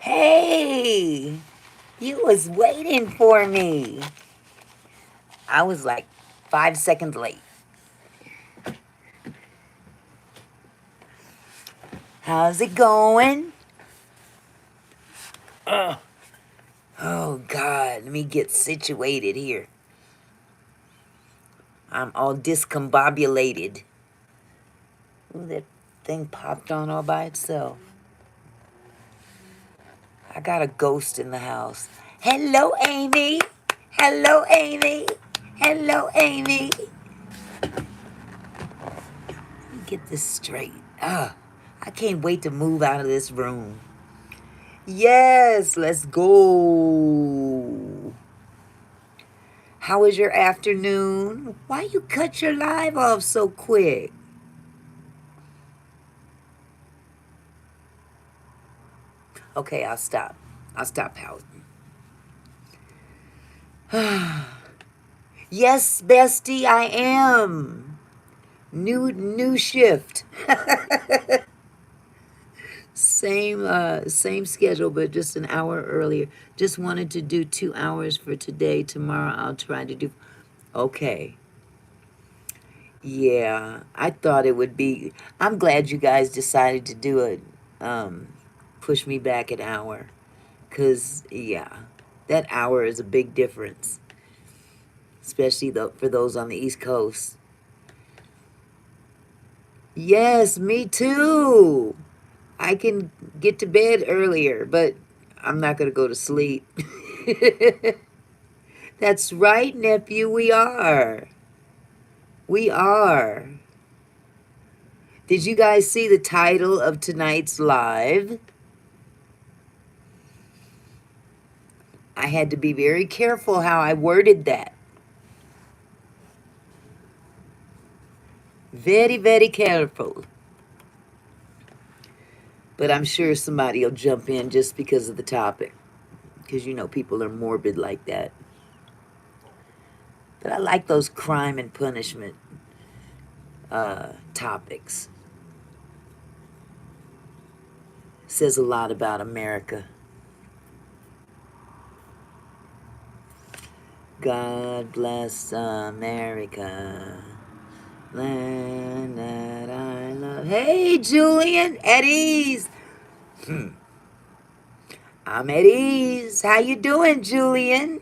Hey, you was waiting for me. I was like 5 seconds late. How's it going? Oh, God, let me get situated here. I'm all discombobulated. Ooh, that thing popped on all by itself. I got a ghost in the house. Hello, Amy. Hello, Amy. Hello, Amy. Let me get this straight. I can't wait to move out of this room. Yes, let's go. How was your afternoon? Why you cut your live off so quick? Okay, I'll stop. I'll stop pouting. Yes, bestie, I am. New shift. Same schedule, but just an hour earlier. Just wanted to do 2 hours for today. Tomorrow I'll try to do. Okay. Yeah, I thought it would be. I'm glad you guys decided to do it. Push me back an hour. Because, yeah, that hour is a big difference. Especially for those on the East Coast. Yes, me too. I can get to bed earlier, but I'm not going to go to sleep. That's right, nephew, we are. We are. Did you guys see the title of tonight's live? I had to be very careful how I worded that. Very, very careful. But I'm sure somebody will jump in just because of the topic. Because, you know, people are morbid like that. But I like those crime and punishment topics. Says a lot about America. God bless America, land that I love. Hey, Julian, at ease. I'm at ease. How you doing, Julian?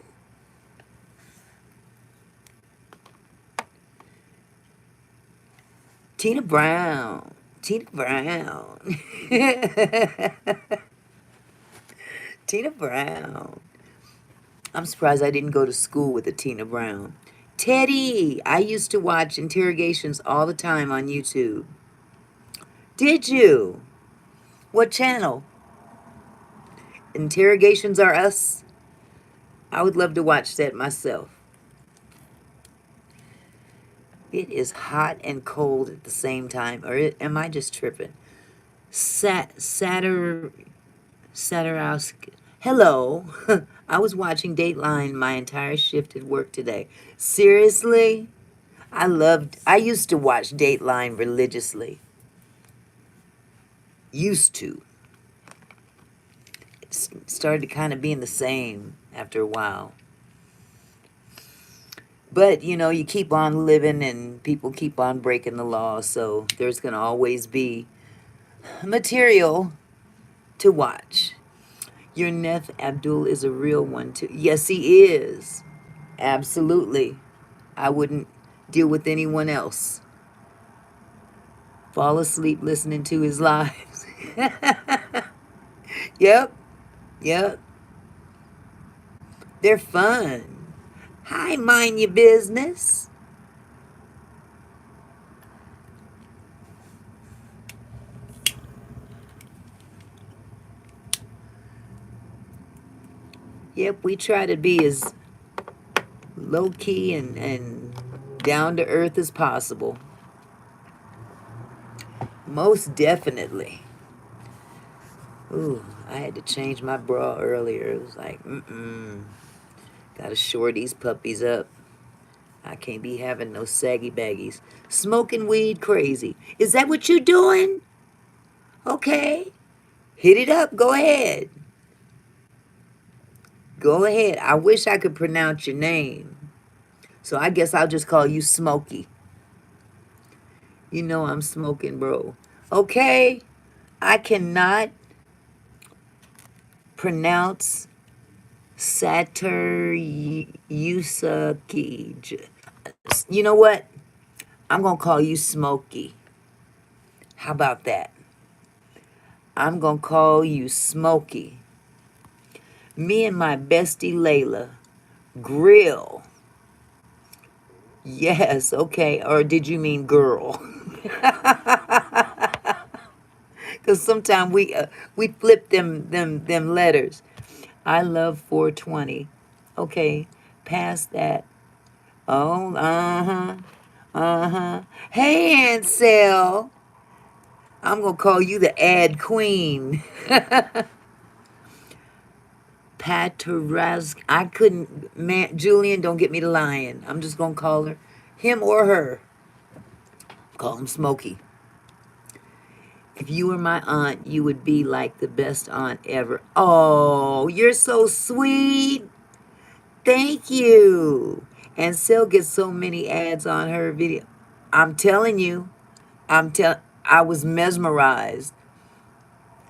Tina Brown. Tina Brown. Tina Brown. I'm surprised I didn't go to school with a Tina Brown. Teddy, I used to watch interrogations all the time on YouTube. Did you? What channel? Interrogations Are Us? I would love to watch that myself. It is hot and cold at the same time. Or am I just tripping? Saturowski. Hello. I was watching Dateline my entire shift at work today. Seriously? I used to watch Dateline religiously. Used to. It started kind of being the same after a while. But, you know, you keep on living and people keep on breaking the law, so there's going to always be material to watch. Your Neth Abdul is a real one, too. Yes, he is. Absolutely. I wouldn't deal with anyone else. Fall asleep listening to his lives. Yep. Yep. They're fun. Hi, mind your business. Yep, we try to be as low-key and down-to-earth as possible. Most definitely. Ooh, I had to change my bra earlier. It was like, gotta shore these puppies up. I can't be having no saggy baggies. Smoking weed crazy. Is that what you doing? Okay. Hit it up. Go ahead. Go ahead. I wish I could pronounce your name. So I guess I'll just call you Smokey. You know I'm smoking, bro. Okay. I cannot pronounce Satyusaki. You know what? I'm going to call you Smokey. How about that? I'm going to call you Smokey. Me and my bestie Layla grill. Yes, okay. Or did you mean girl? Because sometimes we flip them letters. I love 420. Okay, past that. Oh, uh-huh. Uh-huh. Hey, Ansel. I'm going to call you the ad queen. Pataraz. I couldn't. Man, Julian, don't get me to lying. I'm just going to call her. Him or her. Call him Smokey. If you were my aunt, you would be like the best aunt ever. Oh, you're so sweet. Thank you. And Sil gets so many ads on her video. I'm telling you, I was mesmerized.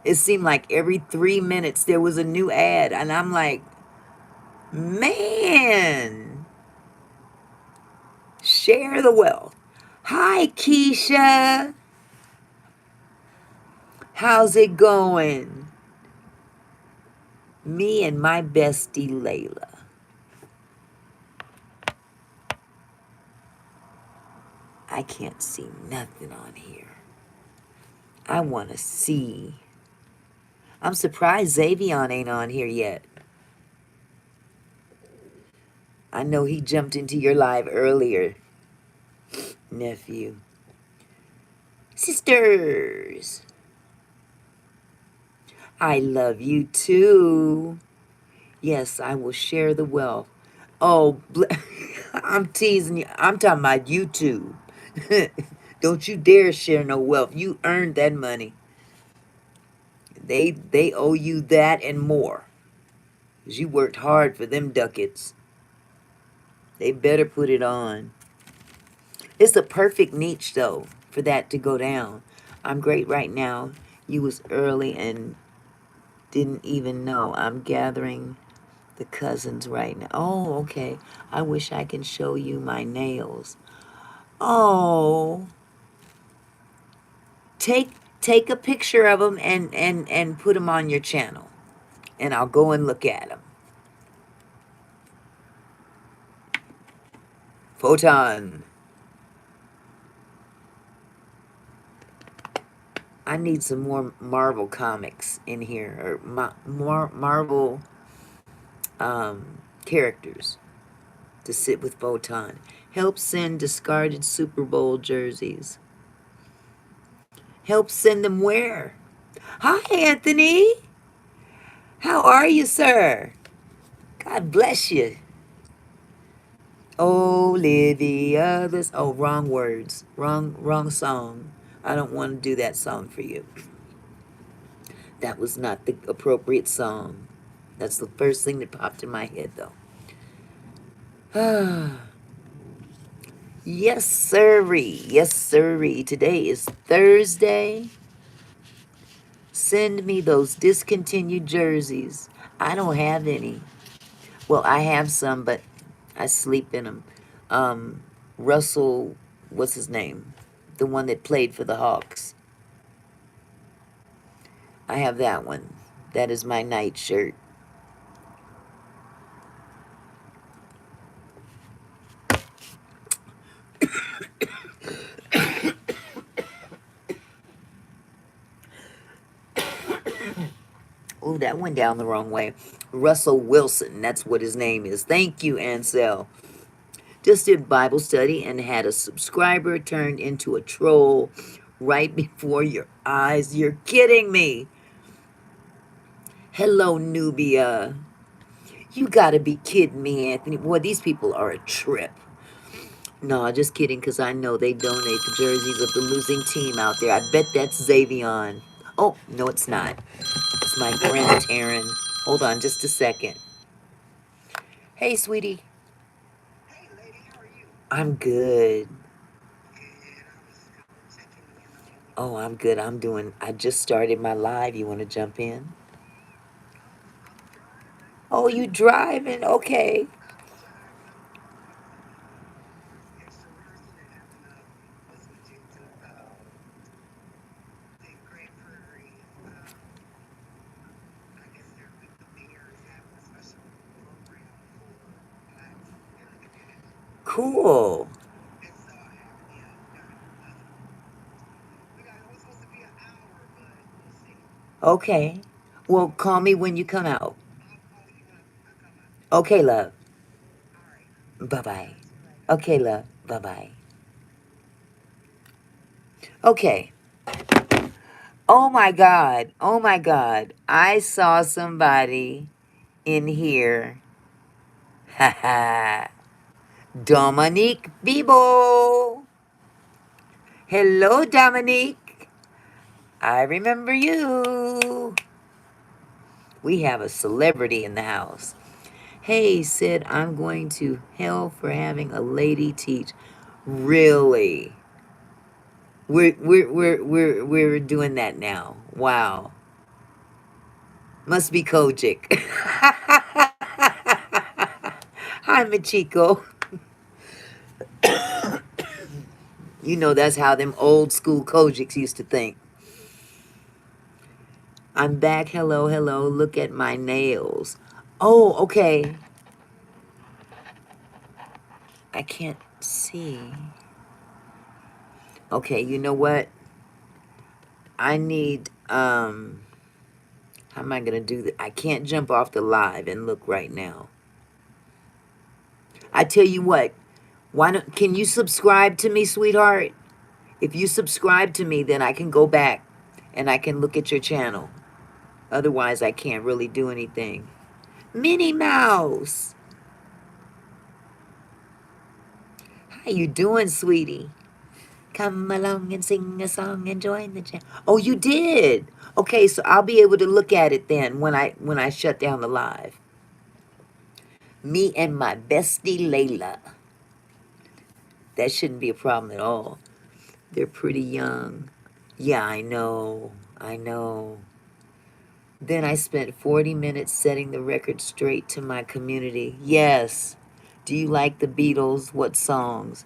It seemed like every 3 minutes there was a new ad, and I'm like, man, share the wealth. Hi, Keisha. How's it going? Me and my bestie Layla. I can't see nothing on here. I want to see. I'm surprised Xavion ain't on here yet. I know he jumped into your live earlier, nephew. Sisters, I love you too. Yes, I will share the wealth. Oh, I'm teasing you. I'm talking about YouTube. Don't you dare share no wealth. You earned that money. They owe you that and more. 'Cause you worked hard for them ducats. They better put it on. It's a perfect niche, though, for that to go down. I'm great right now. You was early and didn't even know. I'm gathering the cousins right now. Oh, okay. I wish I can show you my nails. Oh, take a picture of them and put them on your channel, and I'll go and look at them. Photon. I need some more Marvel comics in here, or more Marvel characters to sit with Photon. Help send discarded Super Bowl jerseys. Help send them where? Hi, Anthony. How are you, sir? God bless you. Olivia, this. Oh, wrong words. Wrong song. I don't want to do that song for you. That was not the appropriate song. That's the first thing that popped in my head, though. Yes, sirree. Yes, sirree. Today is Thursday. Send me those discontinued jerseys. I don't have any. Well, I have some, but I sleep in them. Russell, what's his name? The one that played for the Hawks. I have that one. That is my night shirt. Oh, that went down the wrong way. Russell Wilson, that's what his name is. Thank you, Ansel. Just did Bible study and had a subscriber turned into a troll right before your eyes. You're kidding me. Hello, Nubia. You gotta be kidding me, Anthony. Boy, these people are a trip. No, just kidding, because I know they donate the jerseys of the losing team out there. I bet that's Xavion. Oh, no, it's not. It's my friend Taryn. Hold on just a second. Hey, sweetie. I'm good. Oh, I'm good. I just started my live. You want to jump in? Oh, you driving? Okay. Cool. Okay. Well, call me when you come out. Okay, love. Bye bye. Okay, love. Bye bye. Okay. Oh my God. Oh my God. I saw somebody in here. Ha ha. Dominique Bibo. Hello, Dominique. I remember you. We have a celebrity in the house. Hey, Sid, I'm going to hell for having a lady teach. Really? We're doing that now. Wow. Must be Kojic. Hi, Machiko. You know that's how them old school Kojics used to think. I'm back. Hello, hello. Look at my nails. Oh, okay. I can't see. Okay, you know what? I need how am I gonna do that? I can't jump off the live and look right now. I tell you what, why don't can you subscribe to me, sweetheart? If you subscribe to me, then I can go back and I can look at your channel. Otherwise I can't really do anything. Minnie Mouse. How you doing, sweetie? Come along and sing a song and join the channel. Oh, you did. Okay, so I'll be able to look at it then when I shut down the live. Me and my bestie Layla. That shouldn't be a problem at all. They're pretty young. Yeah, I know. I know. Then I spent 40 minutes setting the record straight to my community. Yes. Do you like the Beatles? What songs?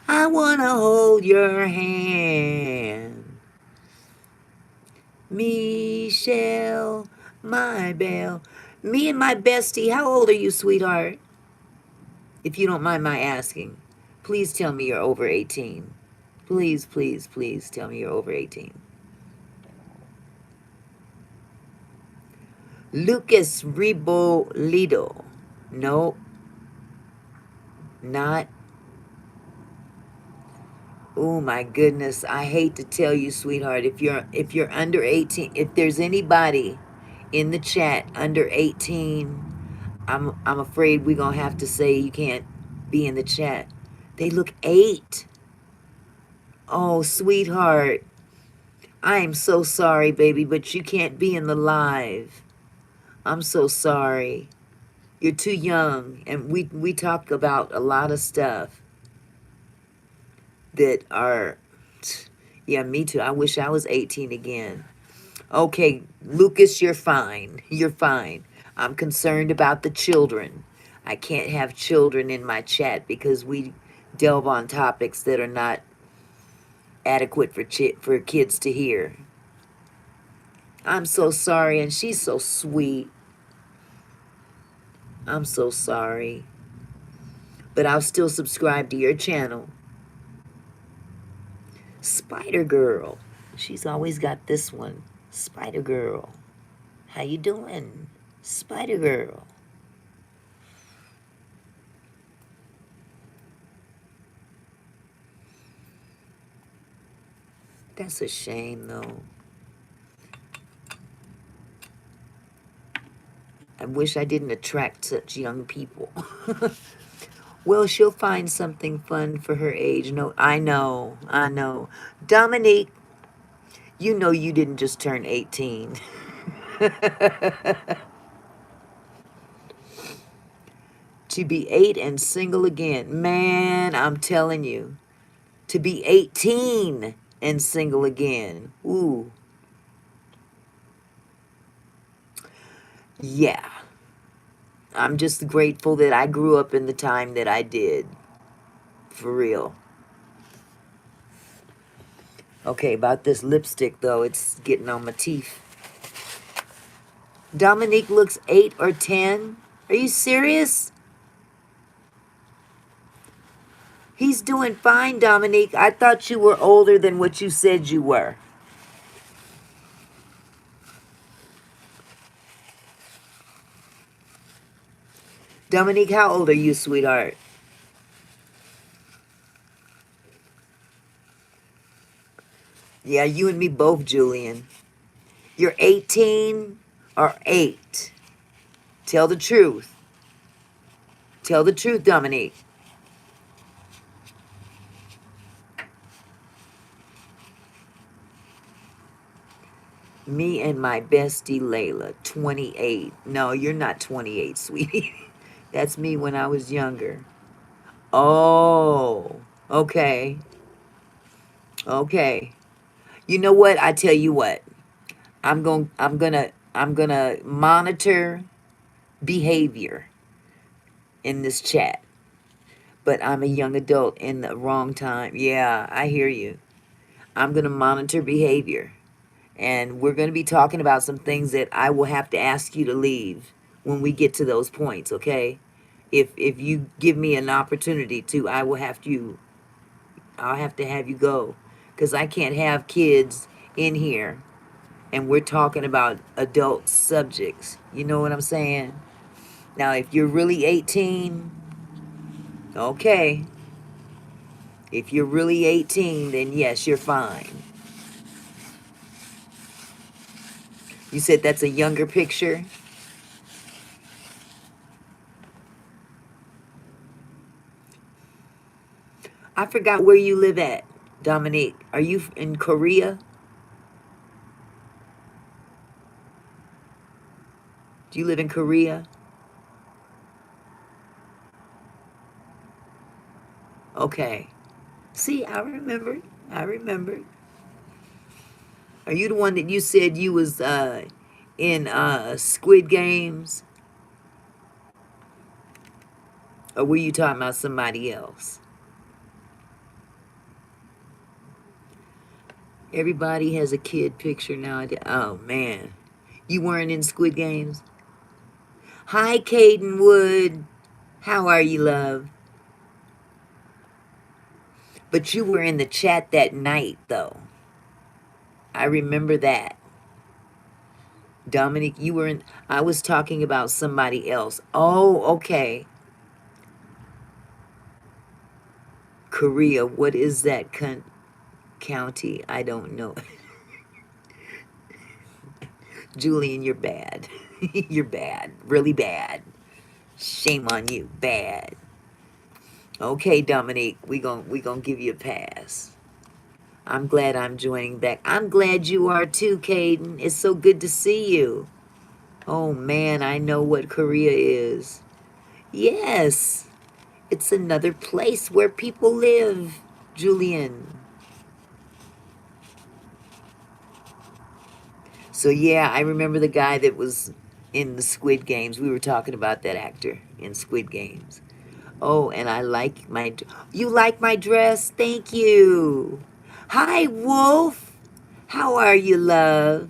I want to hold your hand. Michelle, my belle. Me and my bestie. How old are you, sweetheart? If you don't mind my asking. Please tell me you're over 18. Please, please, please tell me you're over 18. Lucas Ribolito. No, not. Oh my goodness. I hate to tell you, sweetheart, if you're under 18, if there's anybody in the chat under 18, I'm afraid we're gonna have to say you can't be in the chat. They look 8. Oh, sweetheart. I am so sorry, baby, but you can't be in the live. I'm so sorry. You're too young, and we talk about a lot of stuff that are, yeah, me too. I wish I was 18 again. Okay, Lucas, you're fine. You're fine. I'm concerned about the children. I can't have children in my chat because we delve on topics that are not adequate for kids to hear. I'm so sorry, and she's so sweet. I'm so sorry. But I'll still subscribe to your channel. Spider Girl. She's always got this one. Spider Girl. How you doing? Spider Girl. That's a shame, though. I wish I didn't attract such young people. Well, she'll find something fun for her age. No, I know. I know. Dominique, you know you didn't just turn 18. To be 8 and single again. Man, I'm telling you. To be 18 and single again. Ooh. Yeah. I'm just grateful that I grew up in the time that I did. For real. Okay, about this lipstick, though. It's getting on my teeth. Dominique looks 8 or 10. Are you serious? He's doing fine, Dominique. I thought you were older than what you said you were. Dominique, how old are you, sweetheart? Yeah, you and me both, Julian. You're 18 or 8. Tell the truth. Tell the truth, Dominique. Me and my bestie Layla, 28. No, you're not 28, sweetie. That's me when I was younger. Oh, okay. Okay. You know what? I tell you what. I'm gonna monitor behavior in this chat. But I'm a young adult in the wrong time. Yeah, I hear you. I'm gonna monitor behavior. And we're going to be talking about some things that I will have to ask you to leave when we get to those points, okay? If you give me an opportunity to, I'll have to have you go, cuz I can't have kids in here and we're talking about adult subjects. You know what I'm saying? Now, if you're really 18, okay. If you're really 18, then yes, you're fine. You said that's a younger picture? I forgot where you live at, Dominique. Are you in Korea? Do you live in Korea? Okay. See, I remember. I remember. Are you the one that you said you was in Squid Games? Or were you talking about somebody else? Everybody has a kid picture nowadays. Oh, man. You weren't in Squid Games? Hi, Caden Wood. How are you, love? But you were in the chat that night, though. I remember that. Dominic, you were in. I was talking about somebody else. Oh, okay. Korea. What is that county? I don't know. Julian, you're bad. You're bad. Really bad. Shame on you. Bad. Okay, Dominic, we gonna give you a pass. I'm glad I'm joining back. I'm glad you are too, Caden. It's so good to see you. Oh man, I know what Korea is. Yes. It's another place where people live, Julian. So yeah, I remember the guy that was in the Squid Games. We were talking about that actor in Squid Games. Oh, and I like you like my dress? Thank you. Hi, Wolf. How are you, love?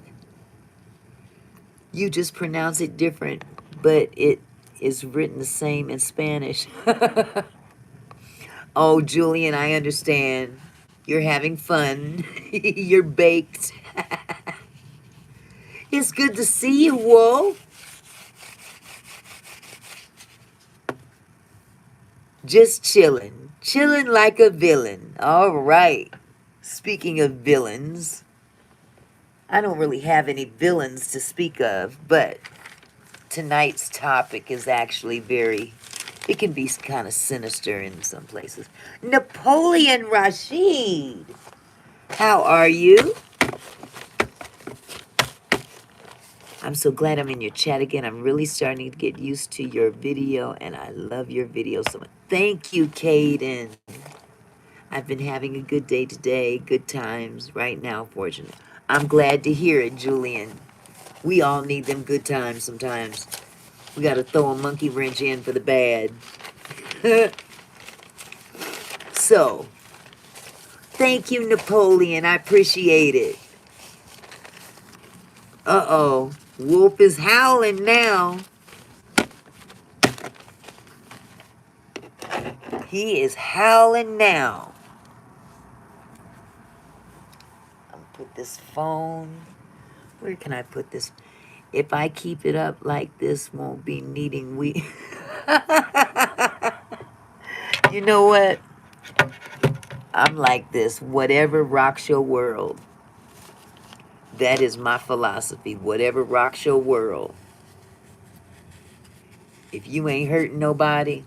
You just pronounce it different, but it is written the same in Spanish. Oh, Julian, I understand. You're having fun. You're baked. It's good to see you, Wolf. Just chilling. Chilling like a villain. All right. Speaking of villains, I don't really have any villains to speak of, but tonight's topic is actually it can be kind of sinister in some places. Napoleon Rashid. How are you? I'm so glad I'm in your chat again. I'm really starting to get used to your video, and I love your video so much. Thank you, Caden. I've been having a good day today, good times right now, fortunately. I'm glad to hear it, Julian. We all need them good times sometimes. We got to throw a monkey wrench in for the bad. So, thank you, Napoleon. I appreciate it. Uh-oh. Wolf is howling now. He is howling now. I'm gonna put this phone. Where can I put this? If I keep it up like this, won't be needing we. You know what? I'm like this. Whatever rocks your world. That is my philosophy. Whatever rocks your world. If you ain't hurting nobody,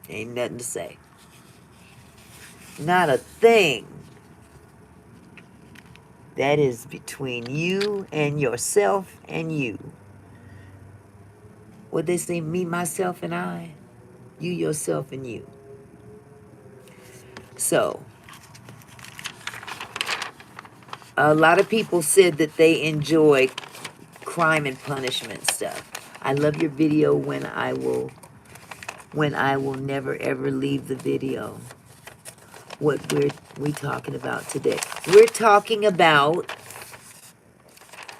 ain't nothing to say. Not a thing. That is between you and yourself and you. What they say, me, myself, and I. You, yourself, and you. So, a lot of people said that they enjoy crime and punishment stuff. I love your video when I will never ever leave the video. What we talking about today? We're talking about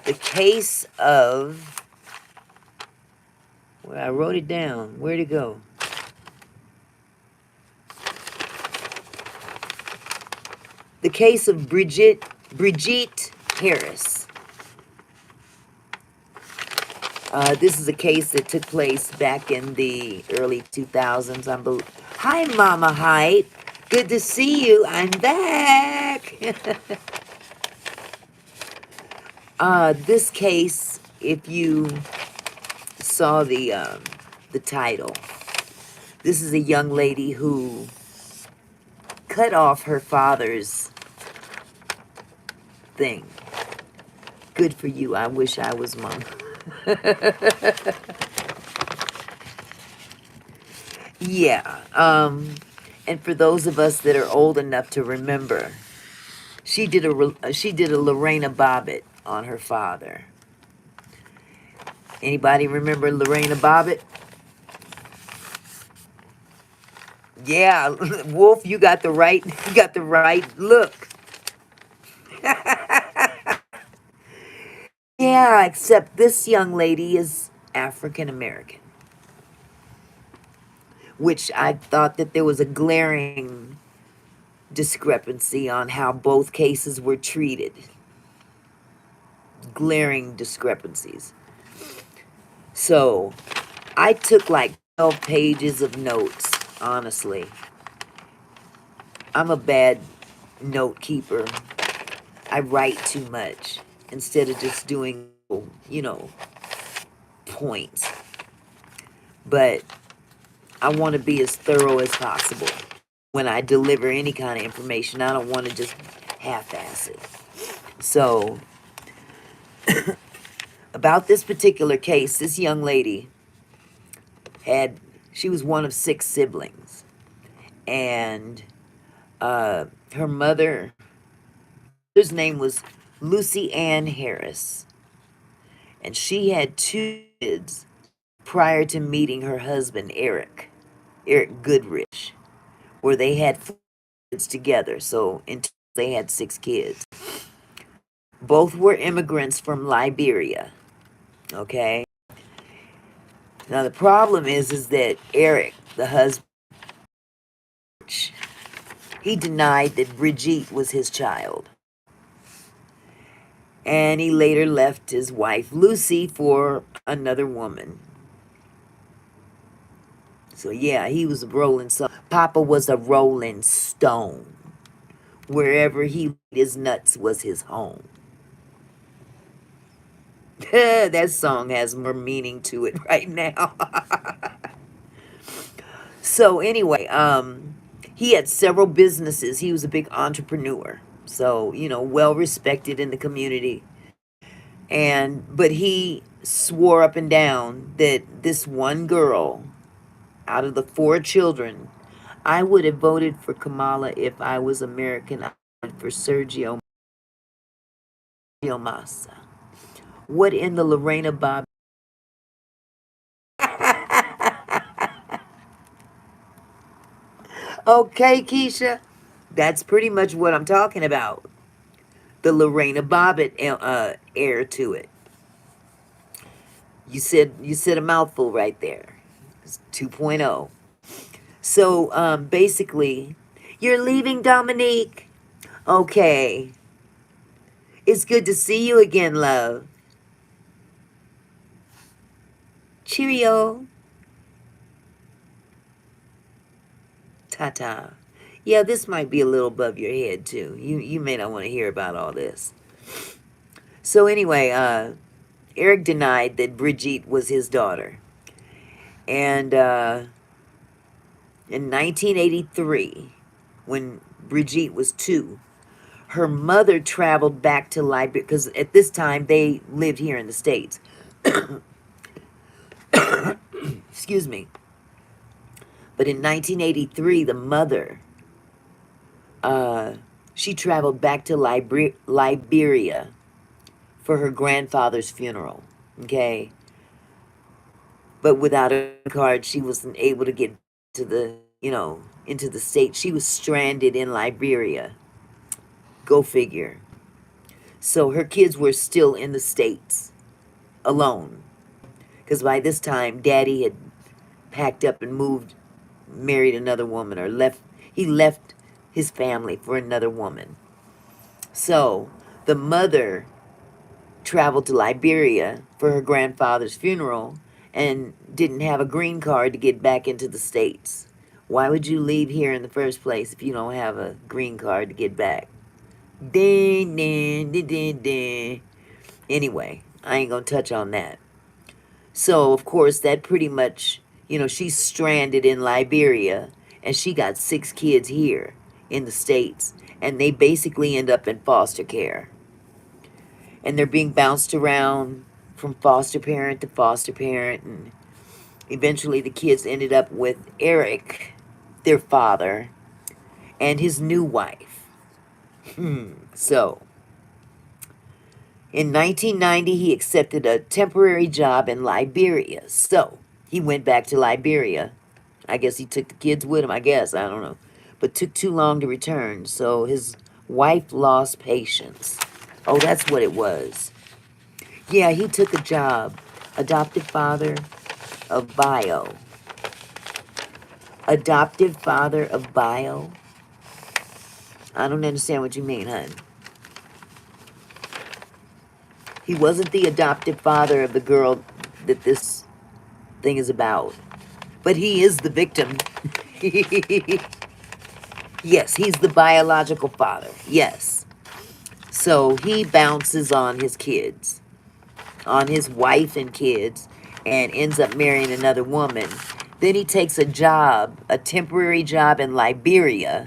the case of, well, I wrote it down. Where'd it go? The case of Brigitte Harris. This is a case that took place back in the early 2000s. Hi, Mama Hype. Good to see you. I'm back. This case, if you saw the title, this is a young lady who cut off her father's thing. Good for you. I wish I was mom. Yeah. And for those of us that are old enough to remember, she did a Lorena Bobbit on her father. Anybody remember Lorena Bobbit? Yeah, Wolf, you got the right look. Yeah, except this young lady is African American, which I thought that there was a glaring discrepancy on how both cases were treated. Glaring discrepancies. So, I took like 12 pages of notes, honestly. I'm a bad note keeper. I write too much instead of just doing, points. But I want to be as thorough as possible when I deliver any kind of information. I don't want to just half-ass it. So, about this particular case, this young lady she was one of 6 siblings. And her mother's name was Lucy Ann Harris. And she had 2 kids prior to meeting her husband, Eric Goodrich, where they had 4 kids together. So until they had 6 kids. Both were immigrants from Liberia. Okay? Now the problem is that Eric, the husband, he denied that Brigitte was his child. And he later left his wife, Lucy, for another woman. So yeah, he was a rolling stone. Papa was a rolling stone. Wherever he laid his nuts was his home. That song has more meaning to it right now. So anyway, he had several businesses. He was a big entrepreneur. So, well respected in the community. But he swore up and down that this one girl, out of the four children, I would have voted for Kamala if I was American. I would for Sergio Massa. What in the Lorena Bobbit? Okay, Keisha, that's pretty much what I'm talking about. The Lorena Bobbit air to it. You said a mouthful right there. It's 2.0. So basically, you're leaving, Dominique. Okay, it's good to see you again, love. Cheerio. Ta-ta. Yeah, this might be a little above your head too. You may not want to hear about all this. So anyway, Eric denied that Brigitte was his daughter. And in 1983, when Brigitte was 2, her mother traveled back to Liberia, because at this time they lived here in the States. Excuse me. But in 1983, the mother, she traveled back to Liberia for her grandfather's funeral. Okay. But without a card, she wasn't able to get to into the state. She was stranded in Liberia. Go figure. So her kids were still in the States alone. Because by this time, Daddy had packed up and moved, married another woman, or he left his family for another woman. So the mother traveled to Liberia for her grandfather's funeral and didn't have a green card to get back into the States. Why would you leave here in the first place if you don't have a green card to get back? Ding, ding, ding, ding, ding. Anyway, I ain't gonna touch on that. So, of course, that pretty much, she's stranded in Liberia and she got 6 kids here in the States. And they basically end up in foster care. And they're being bounced around from foster parent to foster parent. And eventually the kids ended up with Eric, their father, and his new wife. So, in 1990, he accepted a temporary job in Liberia. So, he went back to Liberia. I guess he took the kids with him, I don't know. But took too long to return, so his wife lost patience. Oh, that's what it was. Yeah, he took a job. Adoptive father of bio. Adoptive father of bio? I don't understand what you mean, hon. He wasn't the adoptive father of the girl that this thing is about. But he is the victim. Yes, he's the biological father. Yes. So he bounces on his kids, on his wife and kids, and ends up marrying another woman. Then he takes a job, a temporary job in Liberia,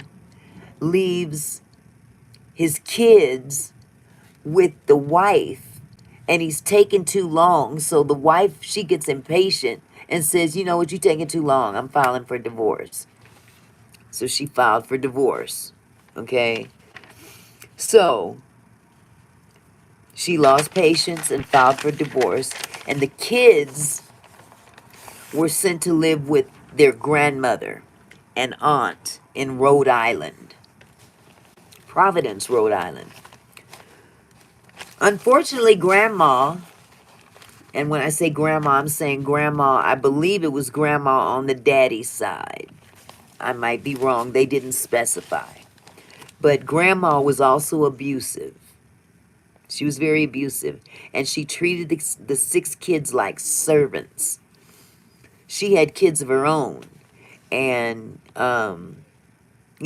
leaves his kids with the wife, and he's taking too long. So the wife, she gets impatient and says, you know what, you're taking too long. I'm filing for divorce. So she filed for divorce. Okay? So she lost patience and filed for divorce. And the kids were sent to live with their grandmother and aunt in Rhode Island. Providence, Rhode Island. Unfortunately, Grandma, and when I say Grandma, I'm saying Grandma, I believe it was Grandma on the daddy's side. I might be wrong. They didn't specify. But Grandma was also abusive. She was very abusive. And she treated the 6 kids like servants. She had kids of her own. And,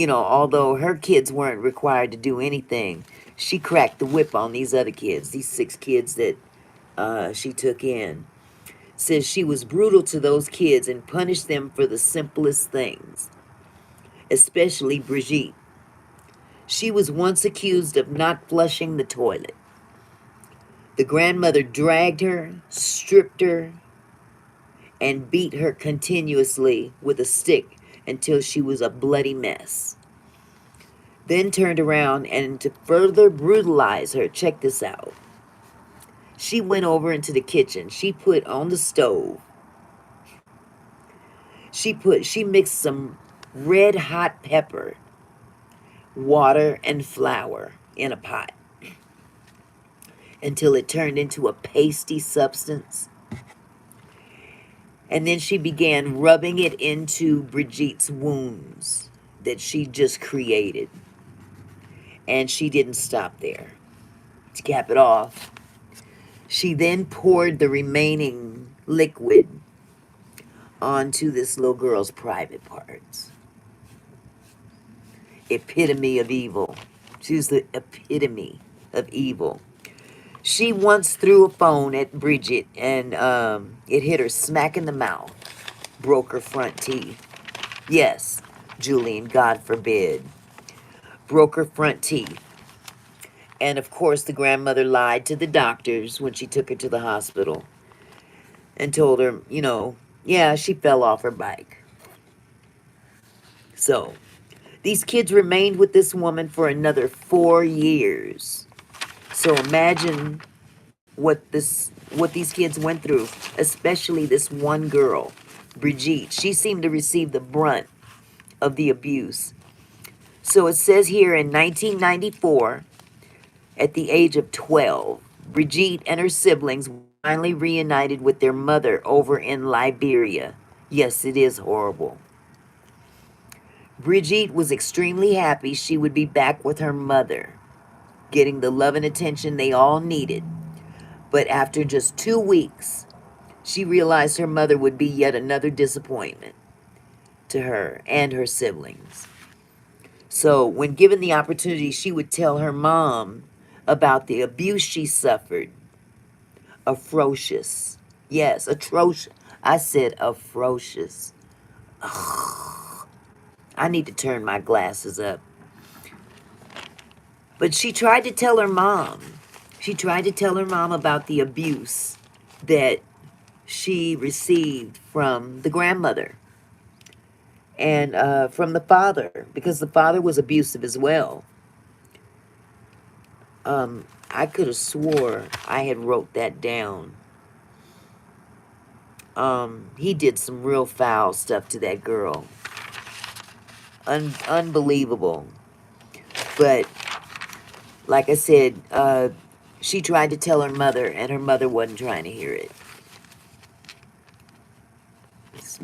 although her kids weren't required to do anything, she cracked the whip on these other kids, these 6 kids that she took in. Says she was brutal to those kids and punished them for the simplest things, especially Brigitte. She was once accused of not flushing the toilet. The grandmother dragged her, stripped her, and beat her continuously with a stick until she was a bloody mess. Then turned around and to further brutalize her, check this out. She went over into the kitchen. She put on the stove. She mixed some red hot pepper, water, and flour in a pot until it turned into a pasty substance. And then she began rubbing it into Brigitte's wounds that she just created. And she didn't stop there. To cap it off, she then poured the remaining liquid onto this little girl's private parts. Epitome of evil. She was the epitome of evil. She once threw a phone at Brigitte and it hit her smack in the mouth. Broke her front teeth. Yes, Julian, God forbid. Broke her front teeth. And of course, the grandmother lied to the doctors when she took her to the hospital and told her, yeah, she fell off her bike. So, these kids remained with this woman for another 4 years. So imagine what these kids went through, especially this one girl, Brigitte. She seemed to receive the brunt of the abuse. So it says here in 1994, at the age of 12, Brigitte and her siblings finally reunited with their mother over in Liberia. Yes, it is horrible. Brigitte was extremely happy she would be back with her mother, getting the love and attention they all needed. But after just 2 weeks, she realized her mother would be yet another disappointment to her and her siblings. So when given the opportunity, she would tell her mom about the abuse she suffered. Atrocious. Yes, atrocious. I said atrocious. Ugh. I need to turn my glasses up. But she tried to tell her mom. She tried to tell her mom about the abuse that she received from the grandmother and from the father, because the father was abusive as well. I could have swore I had wrote that down. He did some real foul stuff to that girl. Unbelievable. But like I said, she tried to tell her mother, and her mother wasn't trying to hear it.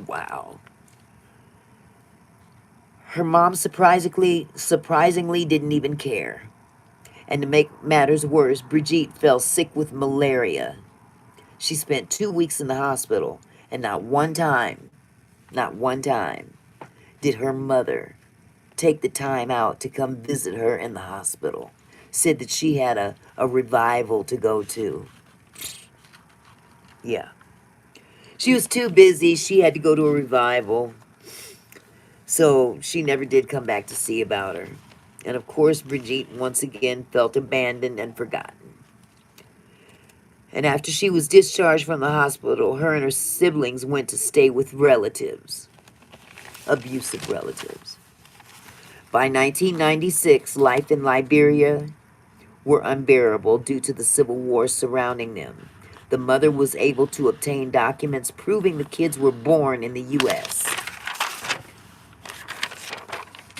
Wow. Her mom surprisingly didn't even care. And to make matters worse, Brigitte fell sick with malaria. She spent 2 weeks in the hospital, and not one time did her mother take the time out to come visit her in the hospital. Said that she had a revival to go to. Yeah. She was too busy. She had to go to a revival. So she never did come back to see about her. And of course, Brigitte once again felt abandoned and forgotten. And after she was discharged from the hospital, her and her siblings went to stay with relatives. Abusive relatives. By 1996, life in Liberia were unbearable due to the civil war surrounding them. The mother was able to obtain documents proving the kids were born in the U.S.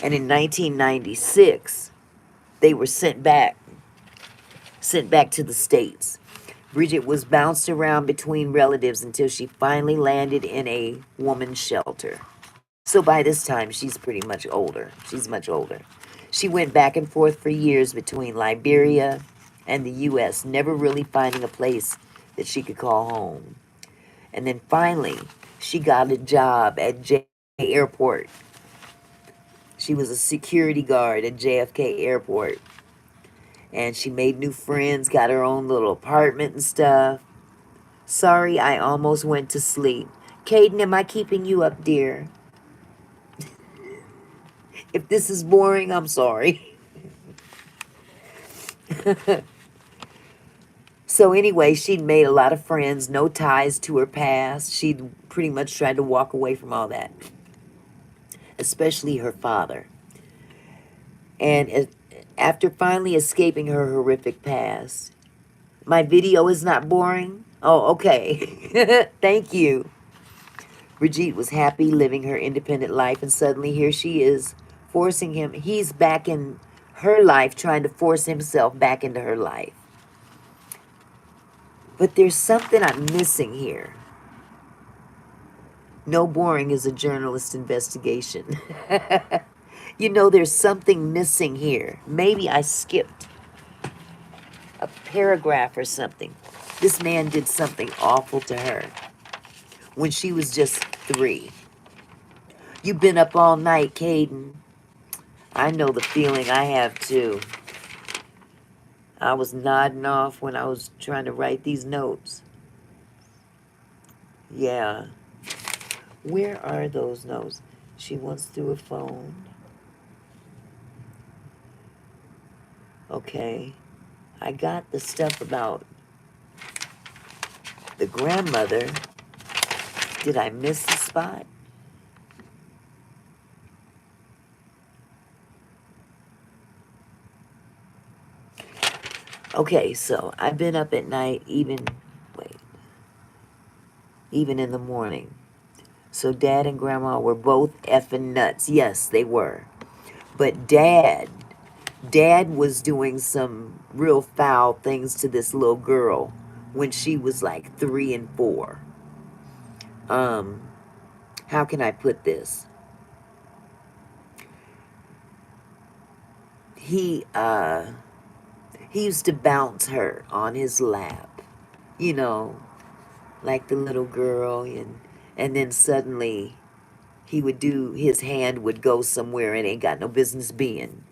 And in 1996, they were sent back to the States. Brigitte was bounced around between relatives until she finally landed in a woman's shelter. So by this time, she's pretty much older. She's much older. She went back and forth for years between Liberia and the U.S., never really finding a place that she could call home. And then finally, she got a job at JFK Airport. She was a security guard at JFK Airport. And she made new friends, got her own little apartment and stuff. Sorry, I almost went to sleep. Caden, am I keeping you up, dear? If this is boring, I'm sorry. So anyway, she'd made a lot of friends, no ties to her past. She'd pretty much tried to walk away from all that, especially her father. And after finally escaping her horrific past, my video is not boring? Oh, okay. Thank you. Brigitte was happy living her independent life, and suddenly here she is forcing him. He's back in her life, trying to force himself back into her life. But there's something I'm missing here. No boring is a journalist investigation. You know, there's something missing here. Maybe I skipped a paragraph or something. This man did something awful to her when she was just 3. You've been up all night, Caden. I know the feeling. I have too. I was nodding off when I was trying to write these notes. Yeah. Where are those notes? She wants through a phone. Okay. I got the stuff about the grandmother. Did I miss the spot? Okay, so I've been up at night even in the morning. So Dad and Grandma were both effing nuts. Yes, they were. But Dad was doing some real foul things to this little girl when she was like 3 and 4. How can I put this? He used to bounce her on his lap, you know, like the little girl, and then suddenly his hand would go somewhere it ain't got no business being.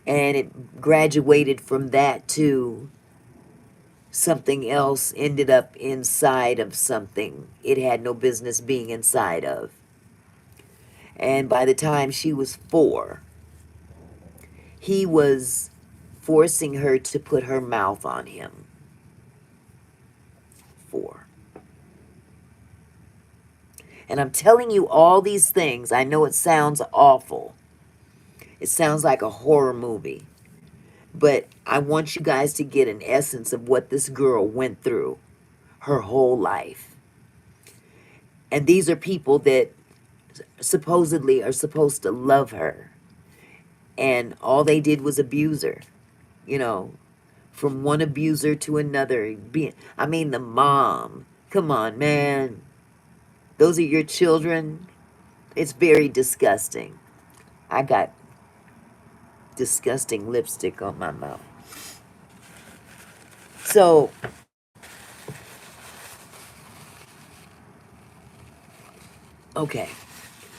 And it graduated from that to something else ended up inside of something it had no business being inside of. And by the time she was 4, he was forcing her to put her mouth on him. 4. And I'm telling you all these things. I know it sounds awful. It sounds like a horror movie. But I want you guys to get an essence of what this girl went through her whole life. And these are people that supposedly are supposed to love her. And all they did was abuse her, you know, from one abuser to another. I mean, the mom. Come on, man. Those are your children. It's very disgusting. I got disgusting lipstick on my mouth. So, okay.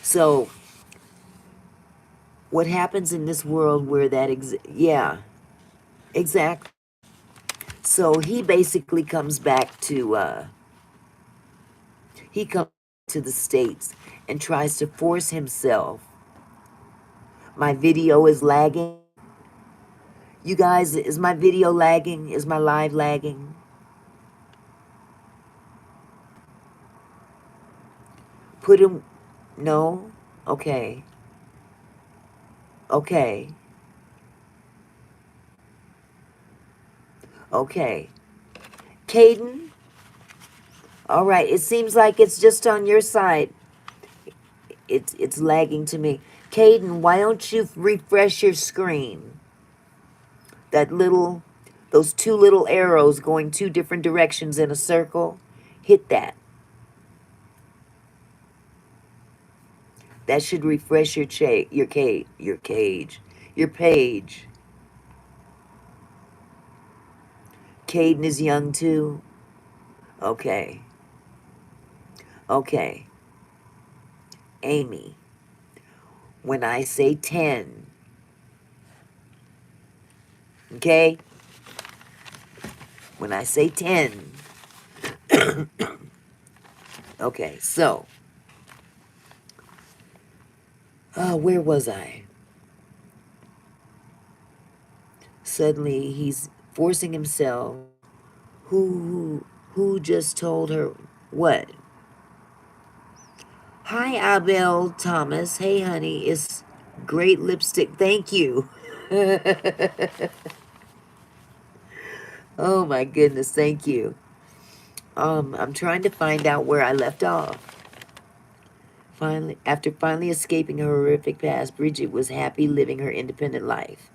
So, what happens in this world where that yeah, exactly. So he basically comes back to he comes to the States and tries to force himself. My video is lagging. You guys, is my video lagging? Is my live lagging? Put him, no? Okay. Okay. Okay. Caden? All right, it seems like it's just on your side. It's lagging to me. Caden, why don't you refresh your screen? Those 2 little arrows going 2 different directions in a circle, hit that. That should refresh your page. Caden is young too. Okay. Okay. Amy, when I say 10, okay? When I say 10, okay, so, where was I? Suddenly, he's forcing himself Who just told her what? Hi, Abel Thomas. Hey, honey, it's great lipstick. Thank you. Oh my goodness, thank you. I'm trying to find out where I left off. After finally escaping her horrific past, Brigitte was happy living her independent life.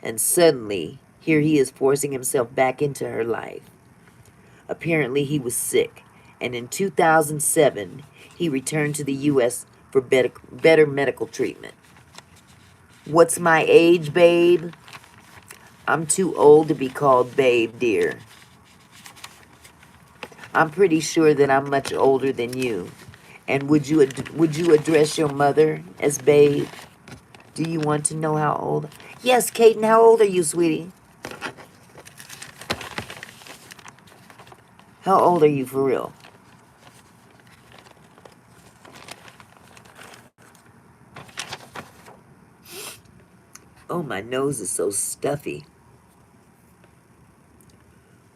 And suddenly, here he is forcing himself back into her life. Apparently, he was sick, and in 2007, he returned to the U.S. for better medical treatment. What's my age, babe? I'm too old to be called babe, dear. I'm pretty sure that I'm much older than you. And would you address your mother as babe? Do you want to know how old? Yes, Kaden, how old are you, sweetie? How old are you for real? Oh, my nose is so stuffy.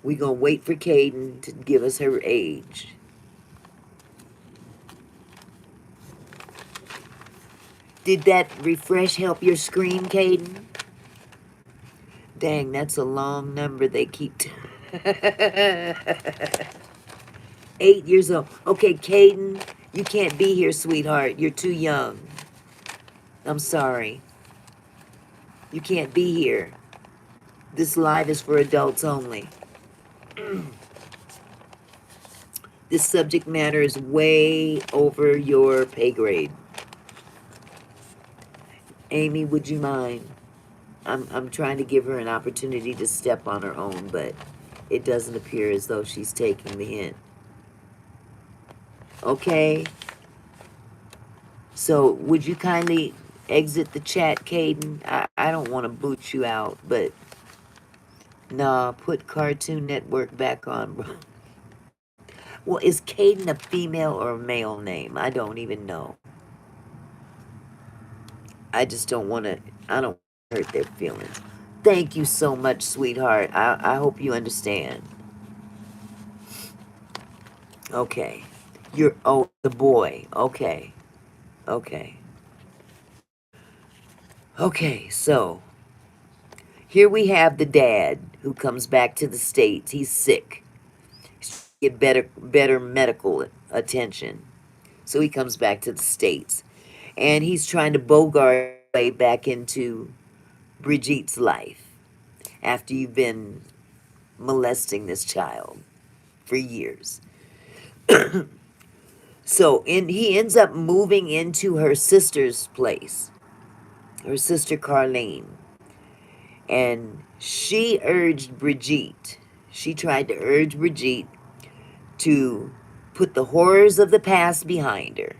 We gonna wait for Kaden to give us her age. Did that refresh help your screen, Kaden? Dang, that's a long number they keep. 8 years old. Okay, Kaden, you can't be here, sweetheart. You're too young. I'm sorry. You can't be here. This live is for adults only. This subject matter is way over your pay grade. Amy, would you mind? I'm trying to give her an opportunity to step on her own, but it doesn't appear as though she's taking the hint. Okay? So, would you kindly exit the chat, Caden? I don't want to boot you out, but nah, put Cartoon Network back on, bro. Well, is Caden a female or a male name? I don't even know. I just don't want to, I don't hurt their feelings. Thank you so much, sweetheart. I hope you understand. Okay. You're, oh, the boy. Okay. Okay. Okay, so here we have the dad who comes back to the States. He's sick. Get better medical attention. So he comes back to the States. And he's trying to bogart way back into Brigitte's life after you've been molesting this child for years. So he ends up moving into her sister's place, her sister Carlene. And she tried to urge Brigitte to put the horrors of the past behind her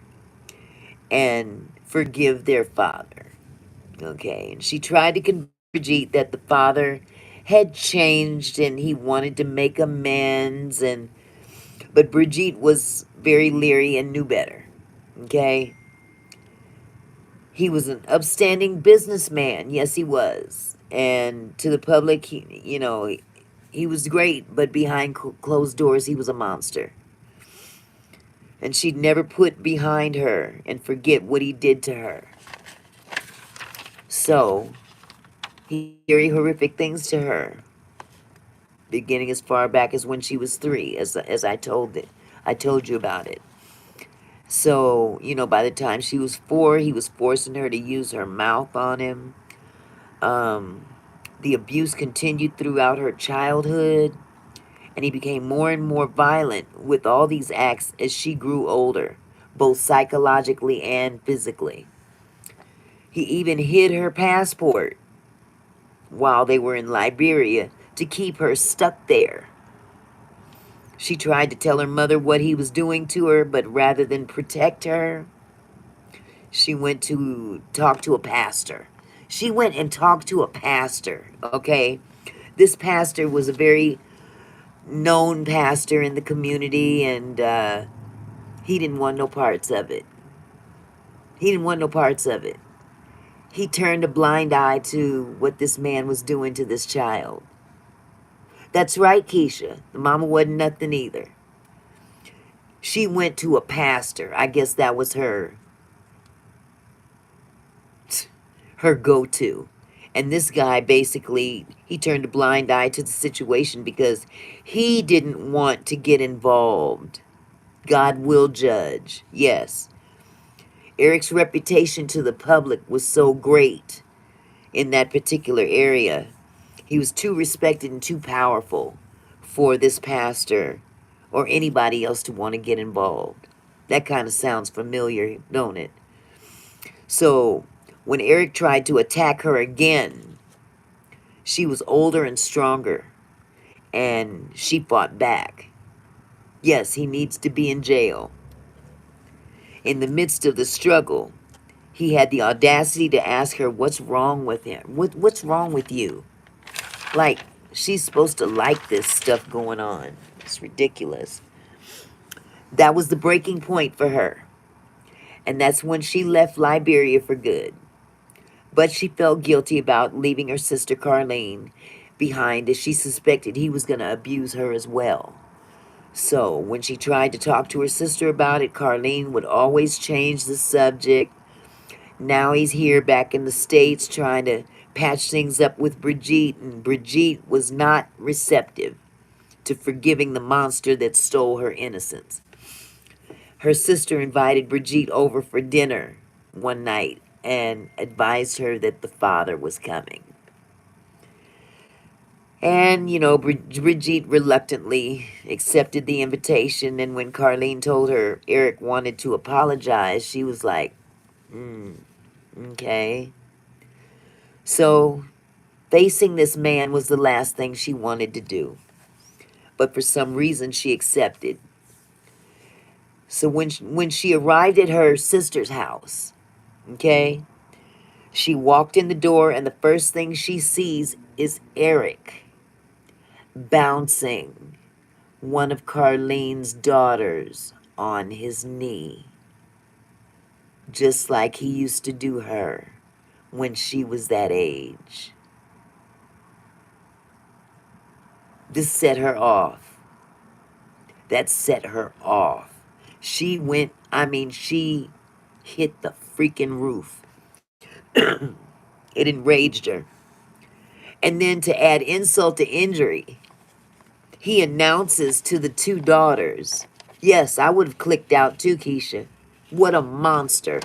and forgive their father. Okay, and she tried to convince Brigitte that the father had changed and he wanted to make amends, but Brigitte was very leery and knew better. Okay, he was an upstanding businessman. Yes, he was, and to the public, he was great, but behind closed doors, he was a monster. And she'd never put behind her and forget what he did to her. So, he did very horrific things to her, beginning as far back as when she was 3, as I told you about it. So, by the time she was 4, he was forcing her to use her mouth on him. The abuse continued throughout her childhood, and he became more and more violent with all these acts as she grew older, both psychologically and physically. He even hid her passport while they were in Liberia to keep her stuck there. She tried to tell her mother what he was doing to her, but rather than protect her, she went to talk to a pastor. She went and talked to a pastor, okay? This pastor was a very known pastor in the community, and he didn't want no parts of it. He didn't want no parts of it. He turned a blind eye to what this man was doing to this child. That's right, Keisha. The mama wasn't nothing either. She went to a pastor. I guess that was her go-to. And this guy basically, he turned a blind eye to the situation because he didn't want to get involved. God will judge. Yes. Eric's reputation to the public was so great in that particular area. He was too respected and too powerful for this pastor or anybody else to want to get involved. That kind of sounds familiar, don't it? So when Eric tried to attack her again, she was older and stronger, and she fought back. Yes, he needs to be in jail. In the midst of the struggle, he had the audacity to ask her, what's wrong with him? What's wrong with you? Like, she's supposed to like this stuff going on. It's ridiculous. That was the breaking point for her. And that's when she left Liberia for good. But she felt guilty about leaving her sister Carlene behind, as she suspected he was going to abuse her as well. So when she tried to talk to her sister about it, Carlene would always change the subject. Now he's here back in the States trying to patch things up with Brigitte, and Brigitte was not receptive to forgiving the monster that stole her innocence. Her sister invited Brigitte over for dinner one night and advised her that the father was coming. And, Brigitte reluctantly accepted the invitation, and when Carlene told her Eric wanted to apologize, she was like, okay. So, facing this man was the last thing she wanted to do. But for some reason, she accepted. So when she arrived at her sister's house, okay, she walked in the door, and the first thing she sees is Eric bouncing one of Carlene's daughters on his knee, just like he used to do her when she was that age. This set her off. That set her off. She hit the freaking roof. It enraged her. And then to add insult to injury, he announces to the two daughters. Yes, I would have clicked out too, Keisha. What a monster.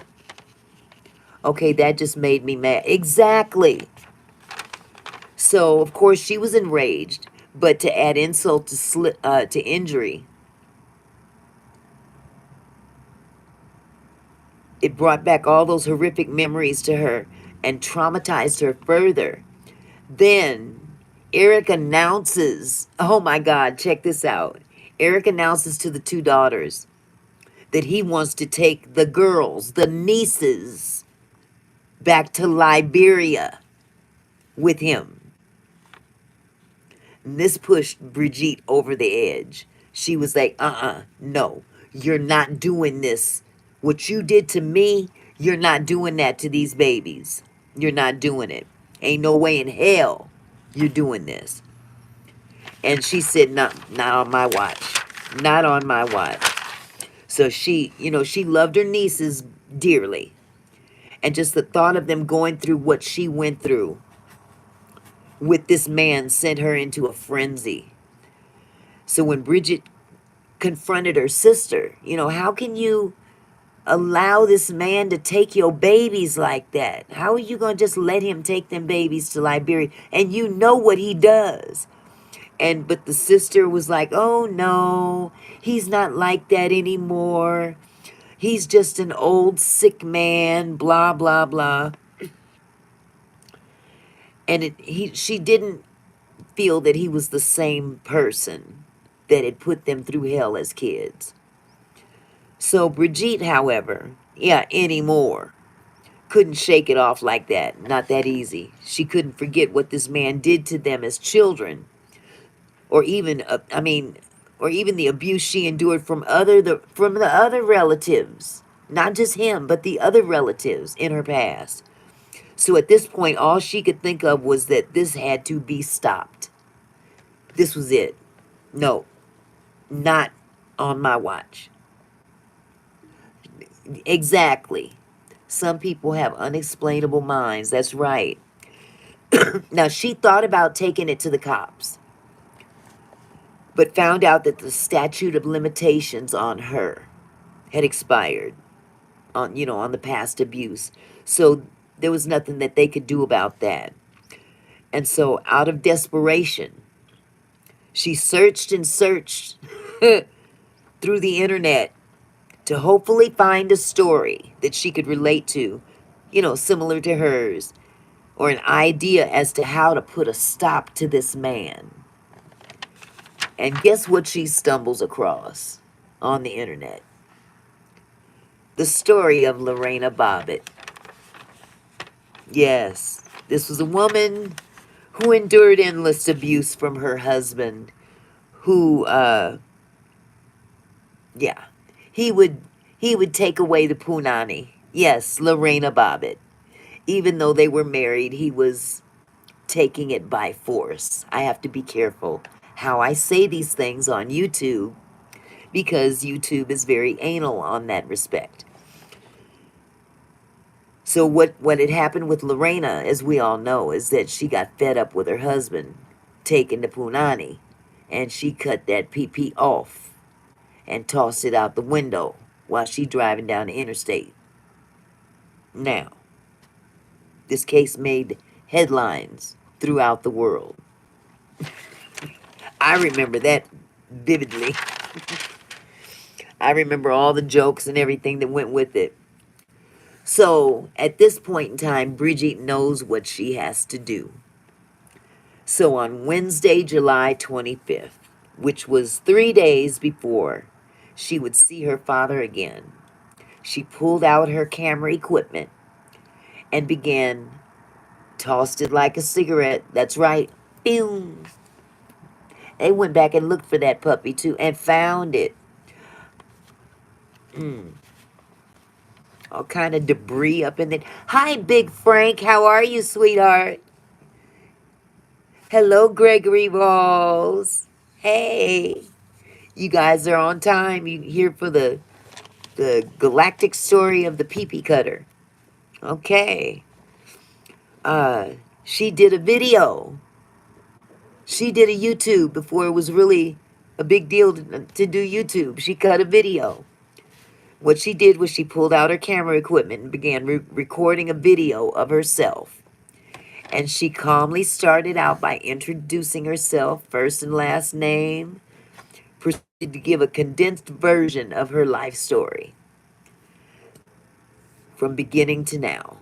Okay, that just made me mad. Exactly. So, of course, she was enraged. But to add insult to injury, it brought back all those horrific memories to her and traumatized her further. Then Eric announces, oh my God, check this out. Eric announces to the two daughters that he wants to take the girls, the nieces, back to Liberia with him. And this pushed Brigitte over the edge. She was like, no, you're not doing this. What you did to me, you're not doing that to these babies. You're not doing it. Ain't no way in hell you're doing this. And she said, not on my watch. Not on my watch. So she loved her nieces dearly. And just the thought of them going through what she went through with this man sent her into a frenzy. So when Brigitte confronted her sister, how can you allow this man to take your babies like that? How are you going to just let him take them babies to Liberia? And you know what he does. But the sister was like, oh no, he's not like that anymore. He's just an old sick man, blah, blah, blah. And she didn't feel that he was the same person that had put them through hell as kids. So Brigitte, however, anymore, couldn't shake it off like that. Not that easy. She couldn't forget what this man did to them as children, or even the abuse she endured from the other relatives, not just him, but the other relatives in her past. So at this point, all she could think of was that this had to be stopped. This was it. No, not on my watch. Exactly. Some people have unexplainable minds. That's right. Now, she thought about taking it to the cops, but found out that the statute of limitations on her had expired on, on the past abuse. So there was nothing that they could do about that. And so, out of desperation, she searched and searched through the internet to hopefully find a story that she could relate to, similar to hers, or an idea as to how to put a stop to this man. And guess what she stumbles across on the internet? The story of Lorena Bobbit. Yes, this was a woman who endured endless abuse from her husband, who, yeah, he would he would take away the punani. Yes, Lorena Bobbit. Even though they were married, he was taking it by force. I have to be careful how I say these things on YouTube because YouTube is very anal on that respect. So what had happened with Lorena, as we all know, is that she got fed up with her husband taking the punani, and she cut that PP off and tossed it out the window while she driving down the interstate. Now, this case made headlines throughout the world. I remember that vividly. I remember all the jokes and everything that went with it. So, at this point in time, Brigitte knows what she has to do. So, on Wednesday, July 25th, which was 3 days before she would see her father again, she pulled out her camera equipment and began, tossed it like a cigarette. That's right. Boom. They went back and looked for that puppy too and found it. All kind of debris up in there. Hi, Big Frank. How are you, sweetheart? Hello, Gregory Balls. Hey. You guys are on time. You here for the galactic story of the pee-pee cutter. Okay. She did a video. She did a YouTube before it was really a big deal to do YouTube. She cut a video. What she did was she pulled out her camera equipment and began recording a video of herself. And she calmly started out by introducing herself, first and last name, proceeded to give a condensed version of her life story from beginning to now.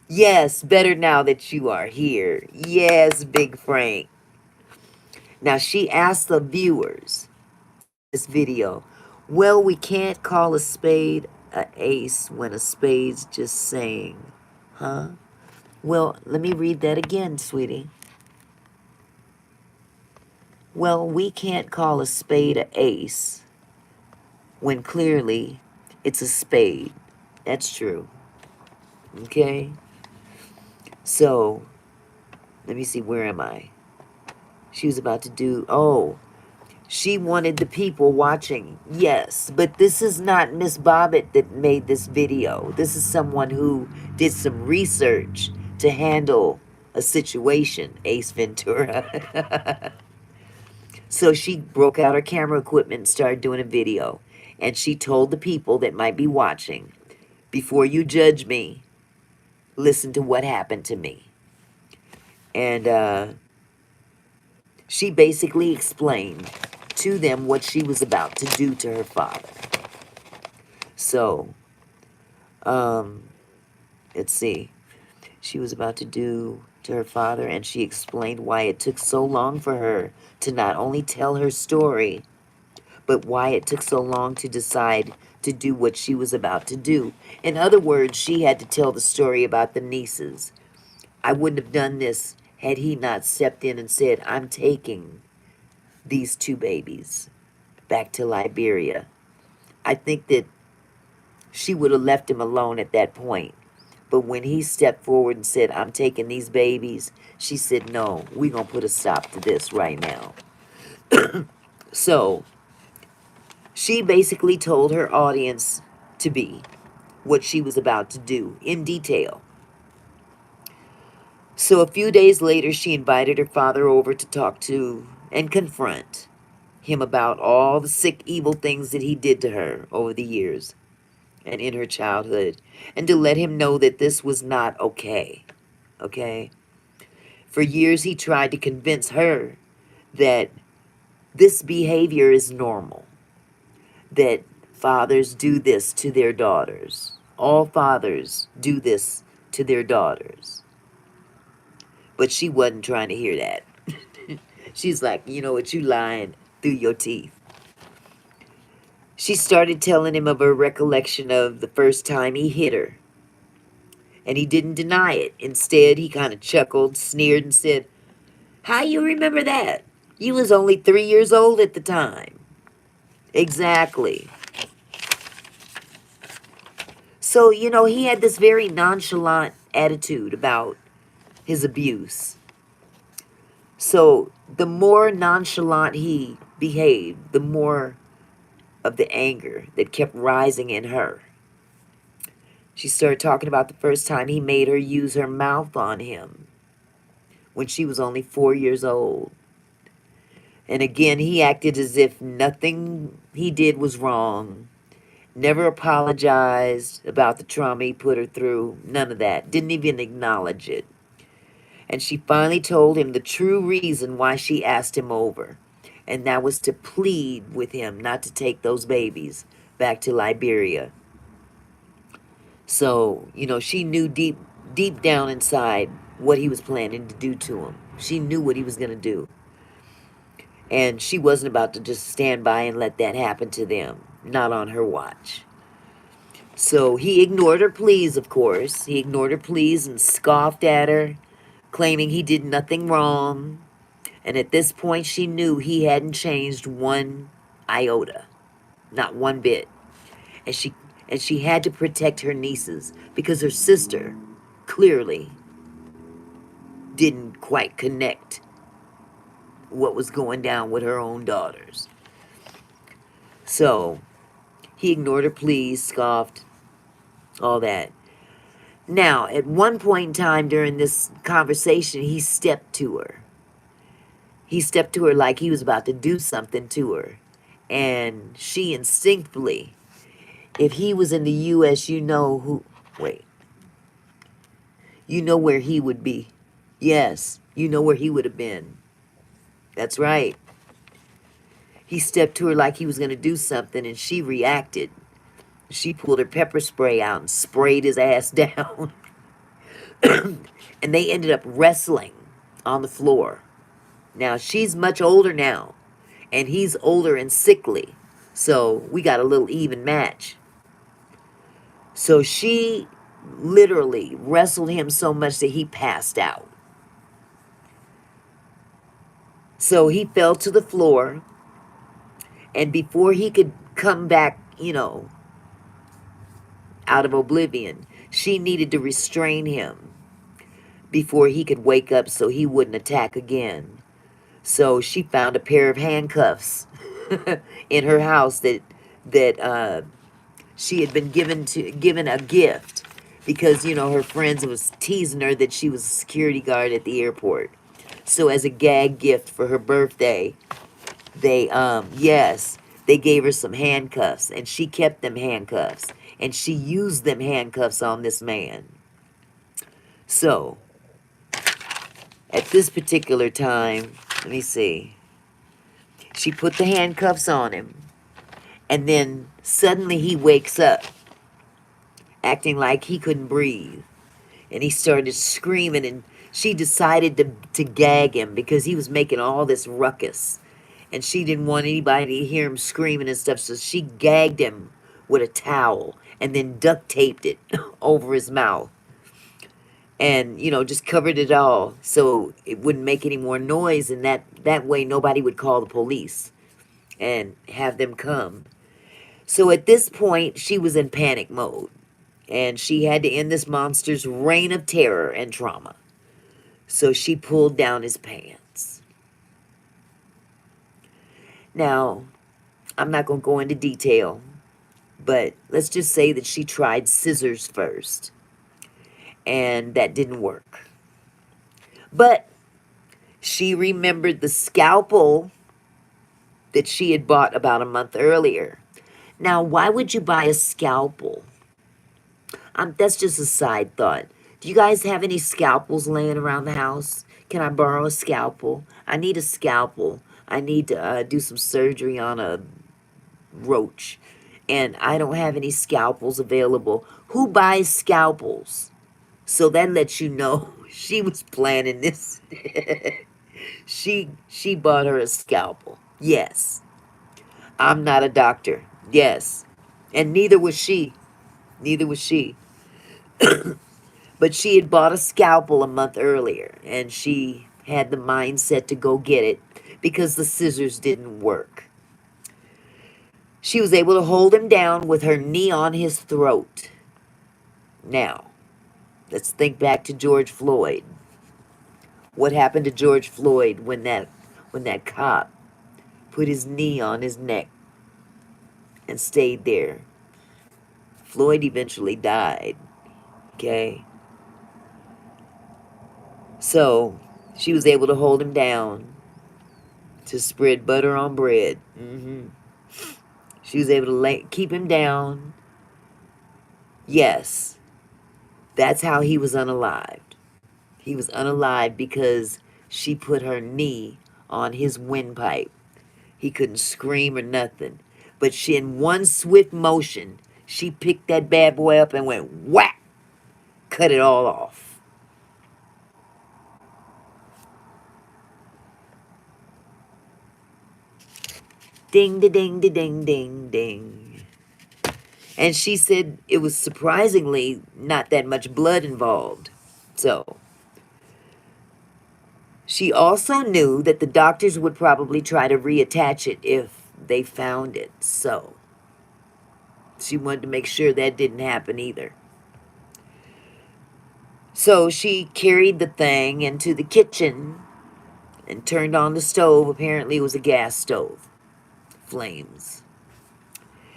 Yes, better now that you are here. Yes, Big Frank. Now, she asked the viewers this video, well, we can't call a spade a ace when a spade's just saying, huh? Well, let me read that again, sweetie. Well, we can't call a spade a ace when clearly it's a spade. That's true. Okay? So, let me see, where am I? She was about to do, she wanted the people watching. Yes, but this is not Miss Bobbit that made this video. This is someone who did some research to handle a situation, Ace Ventura. So she broke out her camera equipment and started doing a video. And she told the people that might be watching, before you judge me, listen to what happened to me. And she basically explained to them what she was about to do to her father. So, let's see. She was about to do to her father, and she explained why it took so long for her to not only tell her story, but why it took so long to decide to do what she was about to do. In other words, she had to tell the story about the nieces. I wouldn't have done this had he not stepped in and said, I'm taking these two babies back to Liberia. I think that she would have left him alone at that point. But when he stepped forward and said, I'm taking these babies, she said, no, we're going to put a stop to this right now. So she basically told her audience to be what she was about to do in detail. So a few days later, she invited her father over to talk to and confront him about all the sick, evil things that he did to her over the years and in her childhood, and to let him know that this was not okay. Okay? For years, he tried to convince her that this behavior is normal, that fathers do this to their daughters. All fathers do this to their daughters. But she wasn't trying to hear that. She's like, you know what, you lying through your teeth. She started telling him of her recollection of the first time he hit her. And he didn't deny it. Instead, he kind of chuckled, sneered, and said, how you remember that? You was only 3 years old at the time. Exactly. So, you know, he had this very nonchalant attitude about his abuse. So, the more nonchalant he behaved, the more of the anger that kept rising in her. She started talking about the first time he made her use her mouth on him when she was only 4 years old. And again, he acted as if nothing he did was wrong. Never apologized about the trauma he put her through. None of that. Didn't even acknowledge it. And she finally told him the true reason why she asked him over. And that was to plead with him not to take those babies back to Liberia. So, you know, she knew deep down inside what he was planning to do to him. She knew what he was going to do. And she wasn't about to just stand by and let that happen to them. Not on her watch. So he ignored her pleas, of course. He ignored her pleas and scoffed at her, claiming he did nothing wrong. And at this point, she knew he hadn't changed one iota. Not one bit. And she had to protect her nieces because her sister clearly didn't quite connect what was going down with her own daughters. So he ignored her pleas, scoffed, all that. Now, at one point in time during this conversation, he stepped to her. He stepped to her like he was about to do something to her. And she instinctively, if he was in the U.S., you know who, wait, you know where he would be. Yes, you know where he would have been. That's right. He stepped to her like he was going to do something, and she reacted. She pulled her pepper spray out and sprayed his ass down. And they ended up wrestling on the floor. Now, she's much older now, and he's older and sickly. So we got a little even match. So she literally wrestled him so much that he passed out. So he fell to the floor, and before he could come back, you know, out of oblivion, she needed to restrain him before he could wake up so he wouldn't attack again. So she found a pair of handcuffs in her house that she had been given a gift because, you know, her friends was teasing her that she was a security guard at the airport. So as a gag gift for her birthday, they gave her some handcuffs, and she kept them handcuffs, and she used them handcuffs on this man. So at this particular time, let me see, she put the handcuffs on him, and then suddenly he wakes up, acting like he couldn't breathe, and he started screaming, and she decided to gag him because he was making all this ruckus, and she didn't want anybody to hear him screaming and stuff, so she gagged him with a towel and then duct taped it over his mouth. And, you know, just covered it all so it wouldn't make any more noise, and that way nobody would call the police and have them come. So at this point, she was in panic mode. And she had to end this monster's reign of terror and trauma. So she pulled down his pants. Now, I'm not going to go into detail, but let's just say that she tried scissors first, and that didn't work. But she remembered the scalpel that she had bought about a month earlier. Now, why would you buy a scalpel? That's just a side thought. Do you guys have any scalpels laying around the house? Can I borrow a scalpel? I need a scalpel. I need to do some surgery on a roach, and I don't have any scalpels available. Who buys scalpels? So that lets you know she was planning this. She bought her a scalpel. Yes. I'm not a doctor. Yes. And neither was she. Neither was she. But she had bought a scalpel a month earlier, and she had the mindset to go get it because the scissors didn't work. She was able to hold him down with her knee on his throat. Now, let's think back to George Floyd. What happened to George Floyd when that cop put his knee on his neck and stayed there? Floyd eventually died. Okay? So, she was able to hold him down to spread butter on bread. She was able to keep him down. Yes, that's how he was unalived. He was unalived because she put her knee on his windpipe. He couldn't scream or nothing. But she, in one swift motion, she picked that bad boy up and went whack, cut it all off. Ding, da, ding, da, ding, ding, ding. And she said it was surprisingly not that much blood involved. So, she also knew that the doctors would probably try to reattach it if they found it. So, she wanted to make sure that didn't happen either. So, she carried the thing into the kitchen and turned on the stove. Apparently, it was a gas stove. Flames.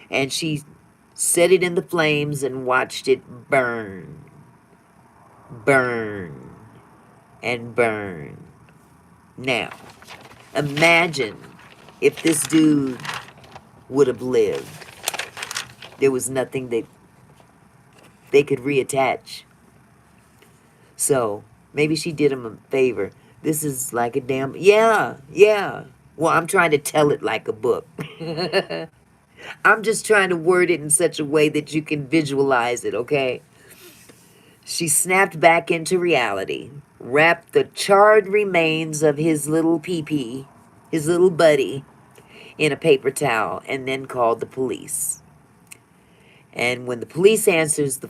And she set it in the flames and watched it burn, burn, and burn. Now, imagine if this dude would have lived. There was nothing that they could reattach. So, maybe she did him a favor. This is like a damn... Yeah. Well, I'm trying to tell it like a book. I'm just trying to word it in such a way that you can visualize it, okay? She snapped back into reality, wrapped the charred remains of his little pee-pee, his little buddy, in a paper towel, and then called the police. And when the police answers the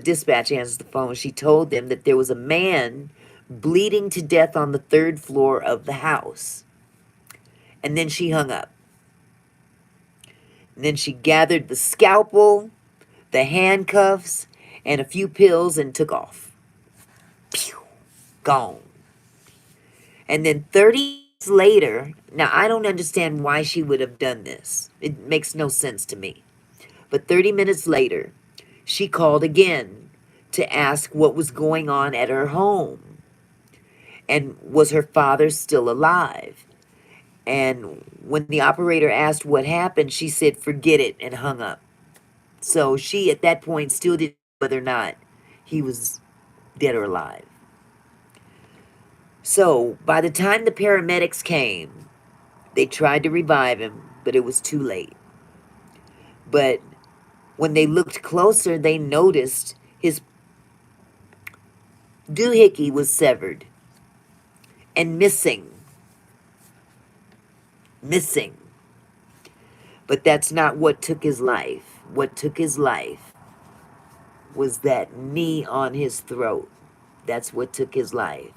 dispatch answers the phone, she told them that there was a man bleeding to death on the third floor of the house. And then she hung up. And then she gathered the scalpel, the handcuffs, and a few pills and took off. Pew! Gone. And then 30 minutes later, now I don't understand why she would have done this. It makes no sense to me. But 30 minutes later, she called again to ask what was going on at her home. And was her father still alive? And when the operator asked what happened, she said, forget it, and hung up. So she, at that point, still didn't know whether or not he was dead or alive. So by the time the paramedics came, they tried to revive him, but it was too late. But when they looked closer, they noticed his doohickey was severed and missing. But that's not what took his life. What took his life was that knee on his throat. That's what took his life.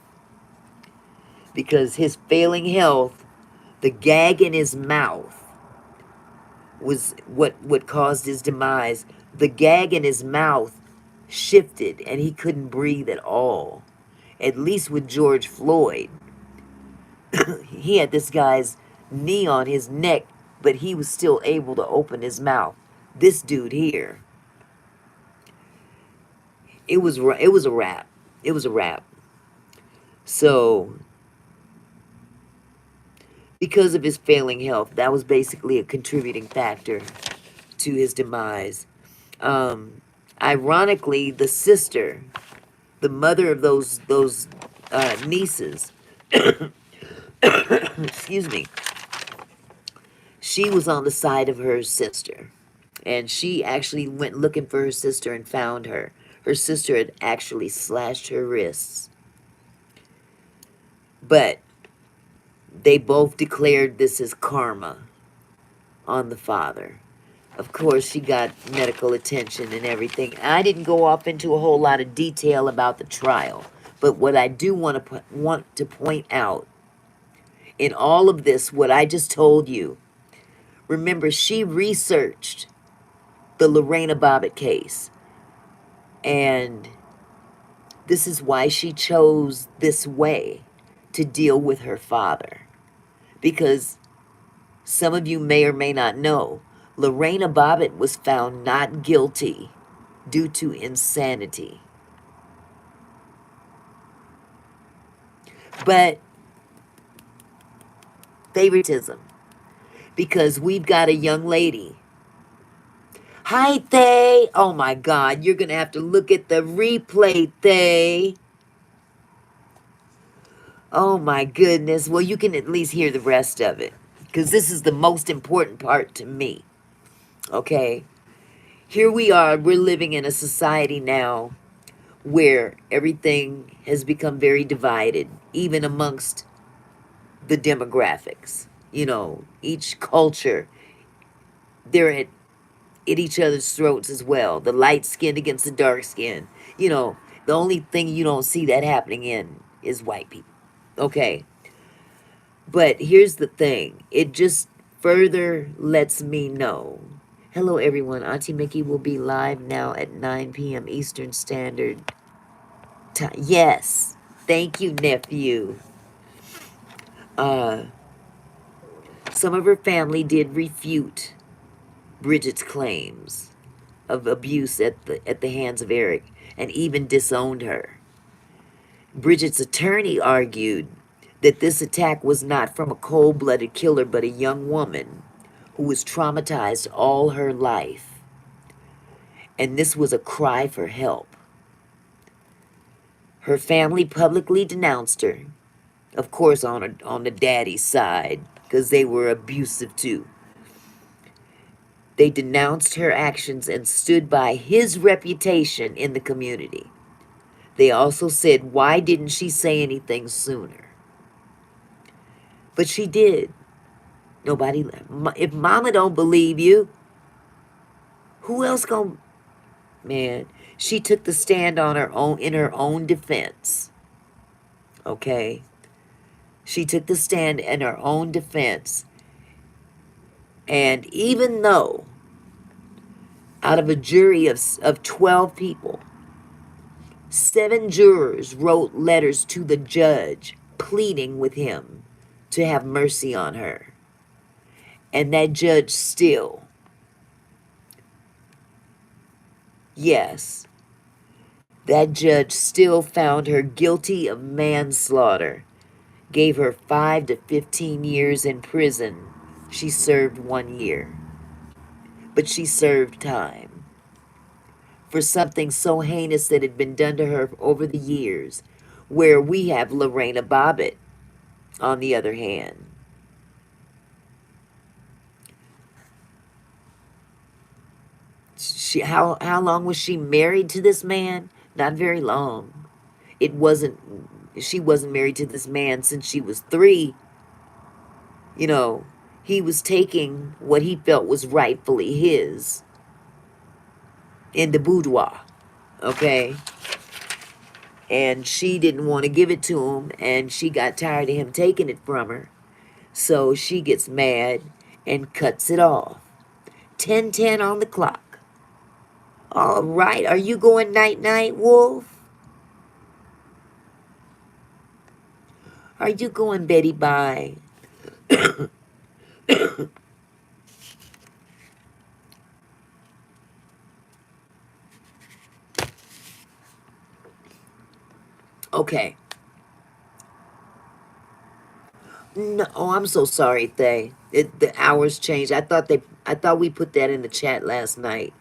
Because his failing health, the gag in his mouth, was what caused his demise. The gag in his mouth shifted and he couldn't breathe at all. At least with George Floyd, he had this guy's knee on his neck, but he was still able to open his mouth. This dude here, it was a wrap. It was a wrap. So, because of his failing health, that was basically a contributing factor to his demise. Ironically, the sister, the mother of those nieces, excuse me, she was on the side of her sister, and she actually went looking for her sister and found her. Her sister had actually slashed her wrists, but they both declared this as karma on the father. Of course, she got medical attention and everything. I didn't go off into a whole lot of detail about the trial, but what I do want to point out in all of this, what I just told you, remember, she researched the Lorena Bobbit case, and this is why she chose this way to deal with her father. Because some of you may or may not know, Lorena Bobbit was found not guilty due to insanity. But favoritism, because we've got a young lady. Hi, Thay. Oh my God, you're going to have to look at the replay, Thay. Oh my goodness. Well, you can at least hear the rest of it, because this is the most important part to me. Okay? Here we are. We're living in a society now where everything has become very divided, even amongst the demographics. You know, each culture, they're at each other's throats as well. The light skin against the dark skin. You know, the only thing you don't see that happening in is white people. Okay. But here's the thing. It just further lets me know. Hello, everyone. Auntie Mickey will be live now at 9 p.m. Eastern Standard Time. Yes. Thank you, nephew. Some of her family did refute Brigitte's claims of abuse at the hands of Eric, and even disowned her. Brigitte's attorney argued that this attack was not from a cold-blooded killer, but a young woman who was traumatized all her life. And this was a cry for help. Her family publicly denounced her, of course on the daddy's side, because they were abusive too. They denounced her actions and stood by his reputation in the community. They also said, why didn't she say anything sooner? But she did. Nobody, if mama don't believe you, who else gonna, man, she took the stand on her own, in her own defense. Okay? She took the stand in her own defense. And even though out of a jury of 12 people, 7 jurors wrote letters to the judge pleading with him to have mercy on her. And that judge still, yes, that judge still found her guilty of manslaughter, gave her 5 to 15 years in prison. She served 1 year. But she served time for something so heinous that had been done to her over the years, where we have Lorena Bobbit, on the other hand. How long was she married to this man? Not very long. She wasn't married to this man since she was 3. You know, he was taking what he felt was rightfully his in the boudoir, okay? And she didn't want to give it to him, and she got tired of him taking it from her. So she gets mad and cuts it off. 10:10 on the clock. All right. Are you going night-night, Wolf? Are you going Betty Bye? Okay. No, oh, I'm so sorry, Thay. The hours changed. I thought we put that in the chat last night.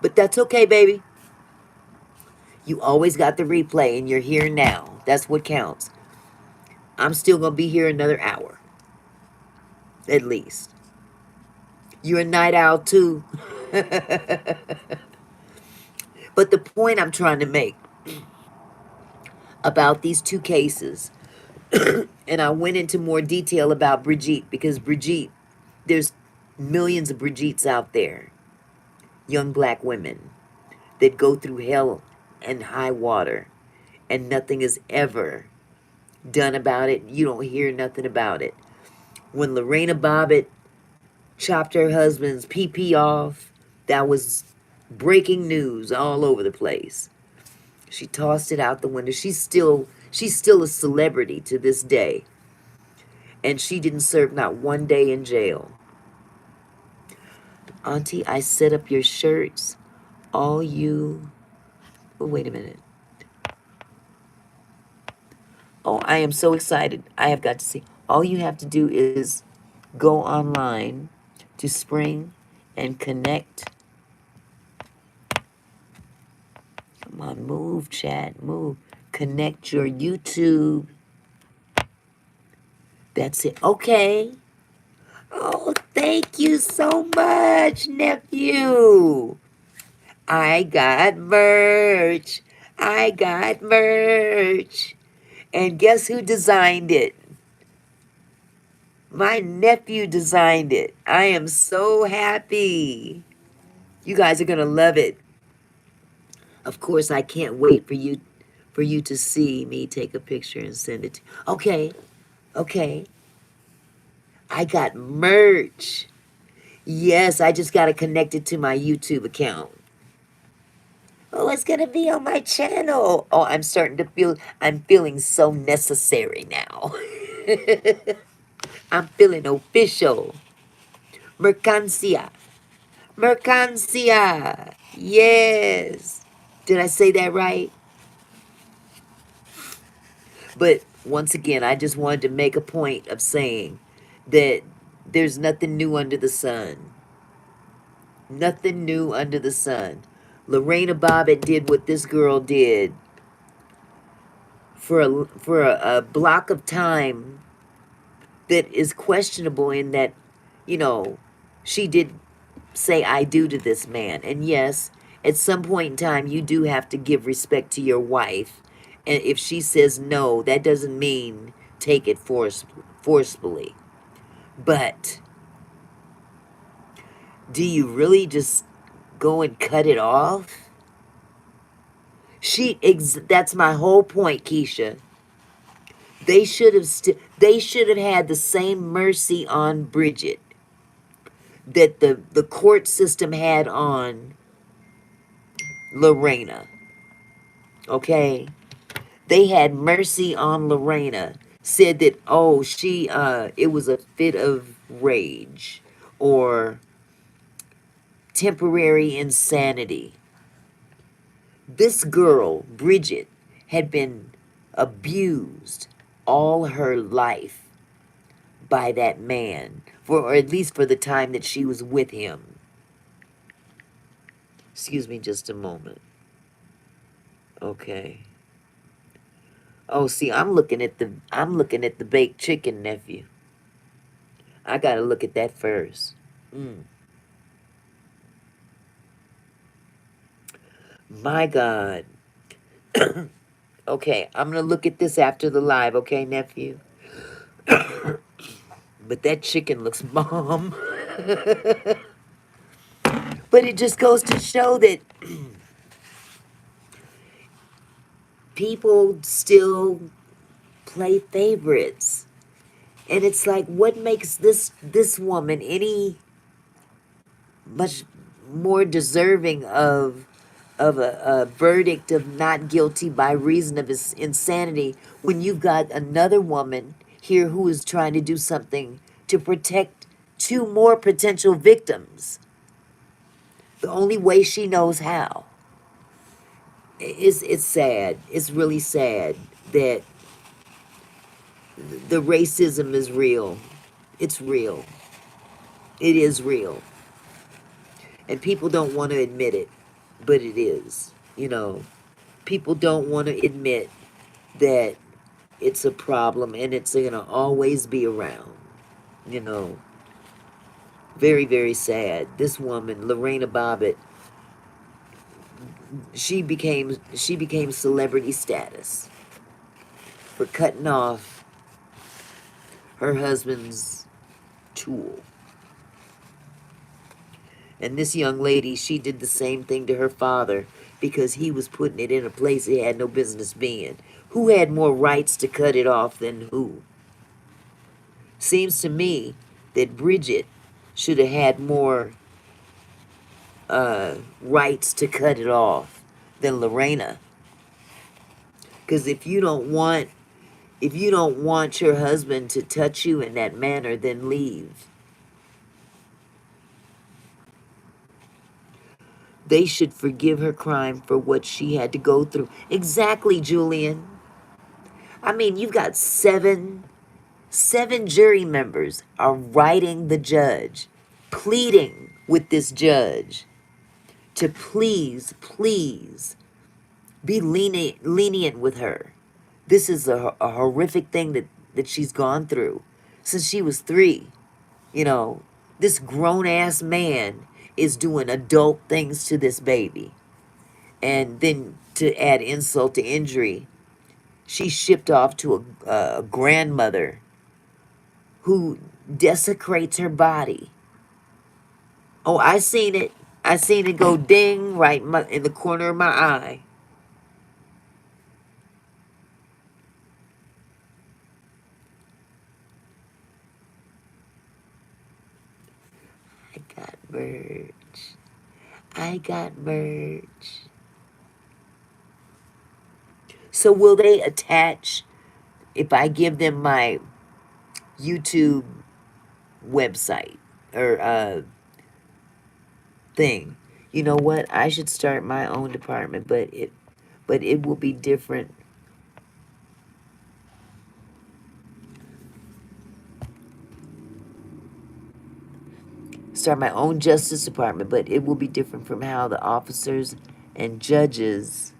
But that's okay, baby. You always got the replay and you're here now. That's what counts. I'm still gonna be here another hour. At least. You're a night owl too. But the point I'm trying to make about these two cases, and I went into more detail about Brigitte, because Brigitte, there's millions of Brigittes out there, young black women, that go through hell and high water, and nothing is ever done about it. You don't hear nothing about it. When Lorena Bobbit chopped her husband's pee off, that was breaking news all over the place. She tossed it out the window. She's still a celebrity to this day. And she didn't serve not one day in jail. Auntie, I set up your shirts. All you... Oh, wait a minute. Oh, I am so excited. I have got to see. All you have to do is go online to Spring and connect. Come on, move, chat, move. Connect your YouTube. That's it. Okay. Oh, thank you so much, nephew. I got merch. I got merch. And guess who designed it? My nephew designed it. I am so happy. You guys are going to love it. Of course, I can't wait for you to see me take a picture and send it to you. Okay. Okay. I got merch. Yes, I just got to connect it to my YouTube account. Oh, it's going to be on my channel. Oh, I'm feeling so necessary now. I'm feeling official. Mercancia. Mercancia. Yes. Did I say that right? But once again, I just wanted to make a point of saying that there's nothing new under the sun. Nothing new under the sun. Lorena Bobbit did what this girl did for a block of time that is questionable, in that, you know, she did say I do to this man. And yes, at some point in time, you do have to give respect to your wife. And if she says no, that doesn't mean take it forcefully. But do you really just go and cut it off? That's my whole point, Keisha. They should have had the same mercy on Brigitte that the court system had on Lorena. Okay? They had mercy on Lorena. Said that, oh, it was a fit of rage or temporary insanity. This girl, Brigitte, had been abused all her life by that man, or at least for the time that she was with him. Excuse me just a moment. Okay. Oh, see, I'm looking at the baked chicken, nephew. I gotta look at that first. My God. Okay, I'm gonna look at this after the live, okay, nephew? But that chicken looks bomb. But it just goes to show that people still play favorites. And it's like, what makes this woman any much more deserving of a verdict of not guilty by reason of his insanity, when you've got another woman here who is trying to do something to protect two more potential victims the only way she knows how. It's sad. It's really sad that the racism is real. It's real. It is real. And people don't want to admit it, but it is. You know, people don't want to admit that it's a problem and it's going to always be around. You know, very, very sad. This woman, Lorena Bobbit, she became celebrity status for cutting off her husband's tool. And this young lady, she did the same thing to her father because he was putting it in a place it had no business being. Who had more rights to cut it off than who? Seems to me that Brigitte should have had more rights to cut it off than Lorena. Because if you don't want your husband to touch you in that manner, then leave. They should forgive her crime for what she had to go through. Exactly, Julian. I mean, you've got seven jury members are writing the judge, pleading with this judge to please be lenient with her. This is a horrific thing that she's gone through since she was 3. You know, this grown-ass man is doing adult things to this baby. And then to add insult to injury, she's shipped off to a grandmother who desecrates her body. Oh, I seen it. I seen it go ding right in the corner of my eye. I got merch. I got merch. So will they attach, if I give them my YouTube website or thing, you know what? I should start my own department, but it will be different. Start my own justice department, but it will be different from how the officers and judges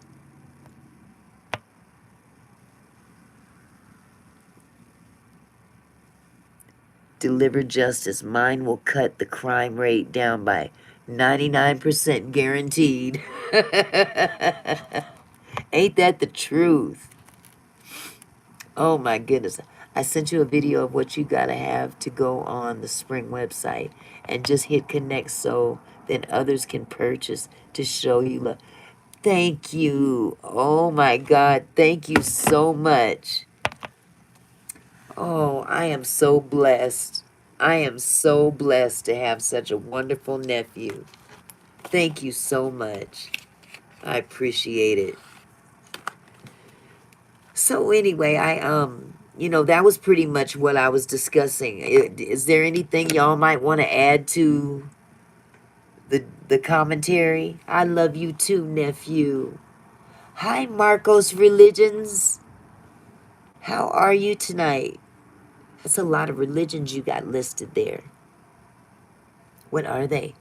deliver justice. Mine will cut the crime rate down by 99% guaranteed. Ain't that the truth? Oh my goodness. I sent you a video of what you gotta have to go on the Spring website and just hit connect so then others can purchase to show you love. Thank you. Oh my God. Thank you so much. Oh, I am so blessed. I am so blessed to have such a wonderful nephew. Thank you so much. I appreciate it. So anyway, that was pretty much what I was discussing. Is there anything y'all might want to add to the commentary? I love you too, nephew. Hi, Marcos Religions. How are you tonight? That's a lot of religions you got listed there. What are they?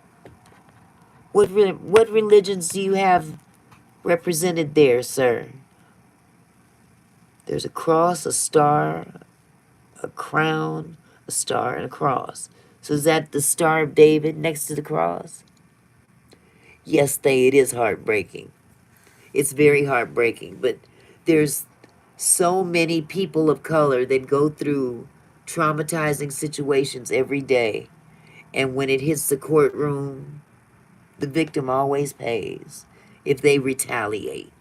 What religions do you have represented there, sir? There's a cross, a star, a crown, a star, and a cross. So is that the Star of David next to the cross? Yes, it is heartbreaking. It's very heartbreaking. But there's so many people of color that go through traumatizing situations every day. And when it hits the courtroom, the victim always pays if they retaliate.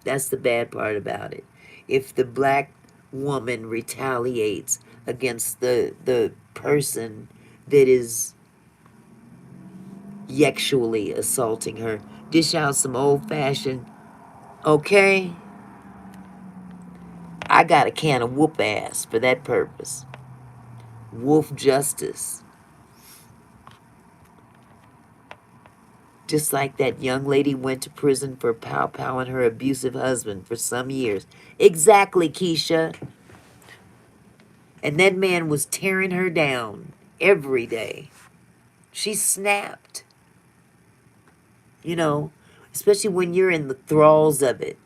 That's the bad part about it. If the black woman retaliates against the person that is sexually assaulting her. Dish out some old-fashioned, okay, I got a can of whoop ass for that purpose. Wolf justice. Just like that young lady went to prison for pow-powing her abusive husband for some years. Exactly, Keisha. And that man was tearing her down every day. She snapped. You know, especially when you're in the thralls of it.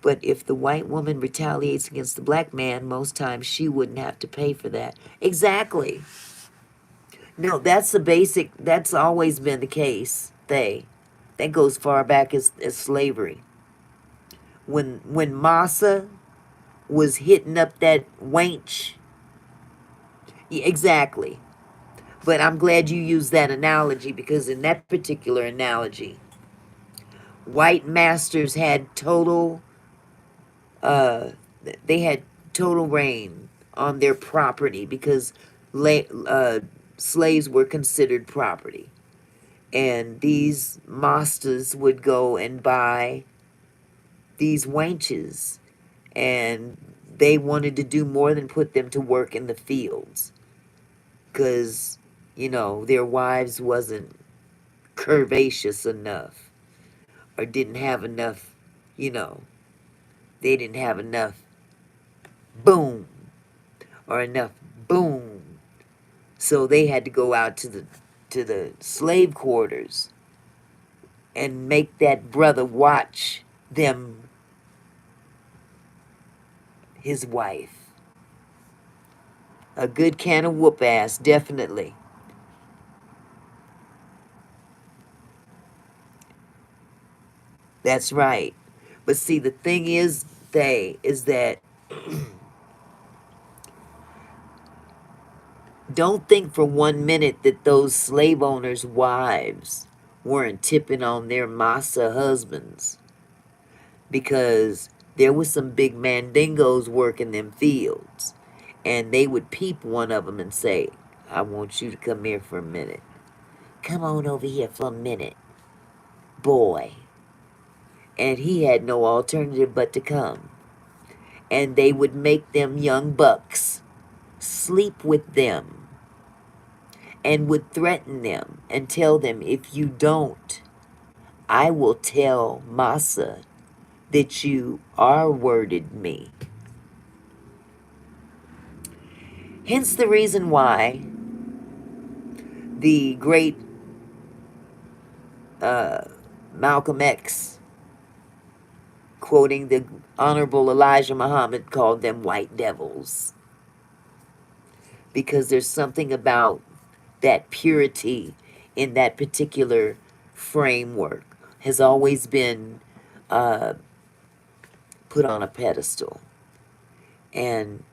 But if the white woman retaliates against the black man, most times she wouldn't have to pay for that. Exactly. No, that's the basic, that's always been the case. That goes far back as slavery. When Massa was hitting up that wench, yeah, exactly. But I'm glad you used that analogy, because in that particular analogy, white masters had total, uh, they had total reign on their property, because slaves were considered property. And these masters would go and buy these wenches, and they wanted to do more than put them to work in the fields, because, you know, their wives wasn't curvaceous enough, or didn't have enough, you know, they didn't have enough boom, or enough boom. So they had to go out to the slave quarters and make that brother watch them, his wife. A good can of whoop ass, definitely. That's right. But see, the thing is, is that don't think for 1 minute that those slave owners' wives weren't tipping on their massa husbands, because there was some big mandingos working them fields, and they would peep one of them and say, I want you to come here for a minute. Come on over here for a minute, boy. And he had no alternative but to come. And they would make them young bucks sleep with them, and would threaten them and tell them, if you don't, I will tell Massa that you R-worded me. Hence the reason why the great Malcolm X, quoting the Honorable Elijah Muhammad, called them white devils. Because there's something about that purity in that particular framework has always been put on a pedestal, and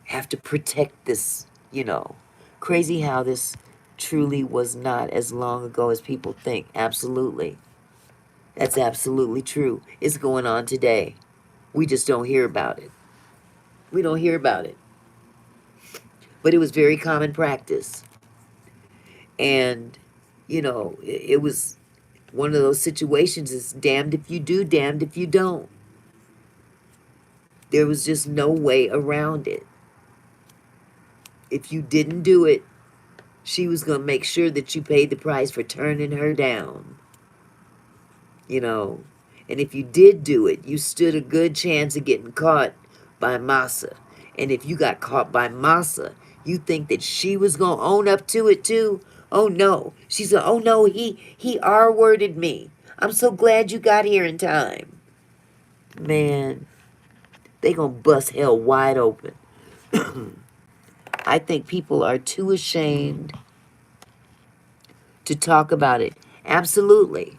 have to protect this, you know. Crazy how this truly was not as long ago as people think. Absolutely. That's absolutely true. It's going on today. We just don't hear about it. We don't hear about it. But it was very common practice. And, you know, it was one of those situations, is damned if you do, damned if you don't. There was just no way around it. If you didn't do it, she was going to make sure that you paid the price for turning her down. You know, and if you did do it, you stood a good chance of getting caught by Massa. And if you got caught by Massa, you think that she was going to own up to it too? Oh no. She said, oh no, he R-worded me. I'm so glad you got here in time. Man, they going to bust hell wide open. I think people are too ashamed to talk about it. Absolutely.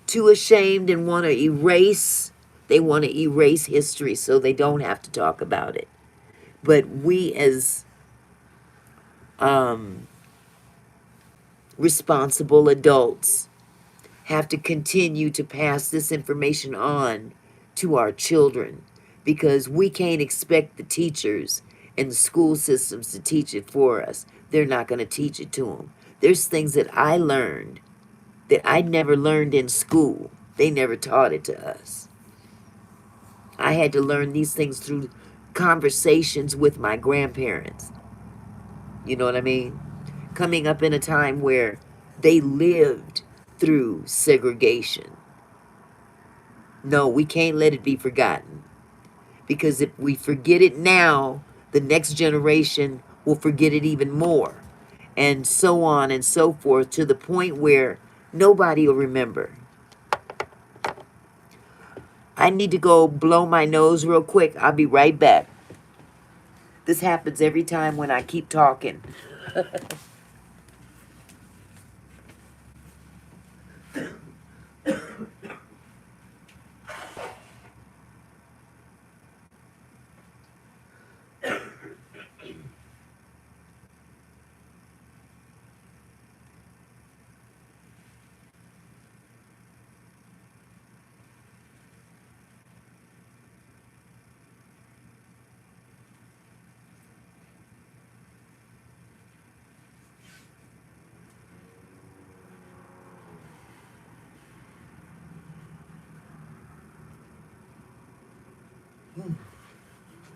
Too ashamed, and want to erase. They want to erase history so they don't have to talk about it. But we as responsible adults have to continue to pass this information on to our children, because we can't expect the teachers and the school systems to teach it for us. They're not going to teach it to them. There's things that I learned that I never learned in school. They never taught it to us. I had to learn these things through conversations with my grandparents. You know what I mean? Coming up in a time where they lived through segregation. No, we can't let it be forgotten. Because if we forget it now, the next generation will forget it even more. And so on and so forth, to the point where nobody will remember. I need to go blow my nose real quick. I'll be right back. This happens every time when I keep talking.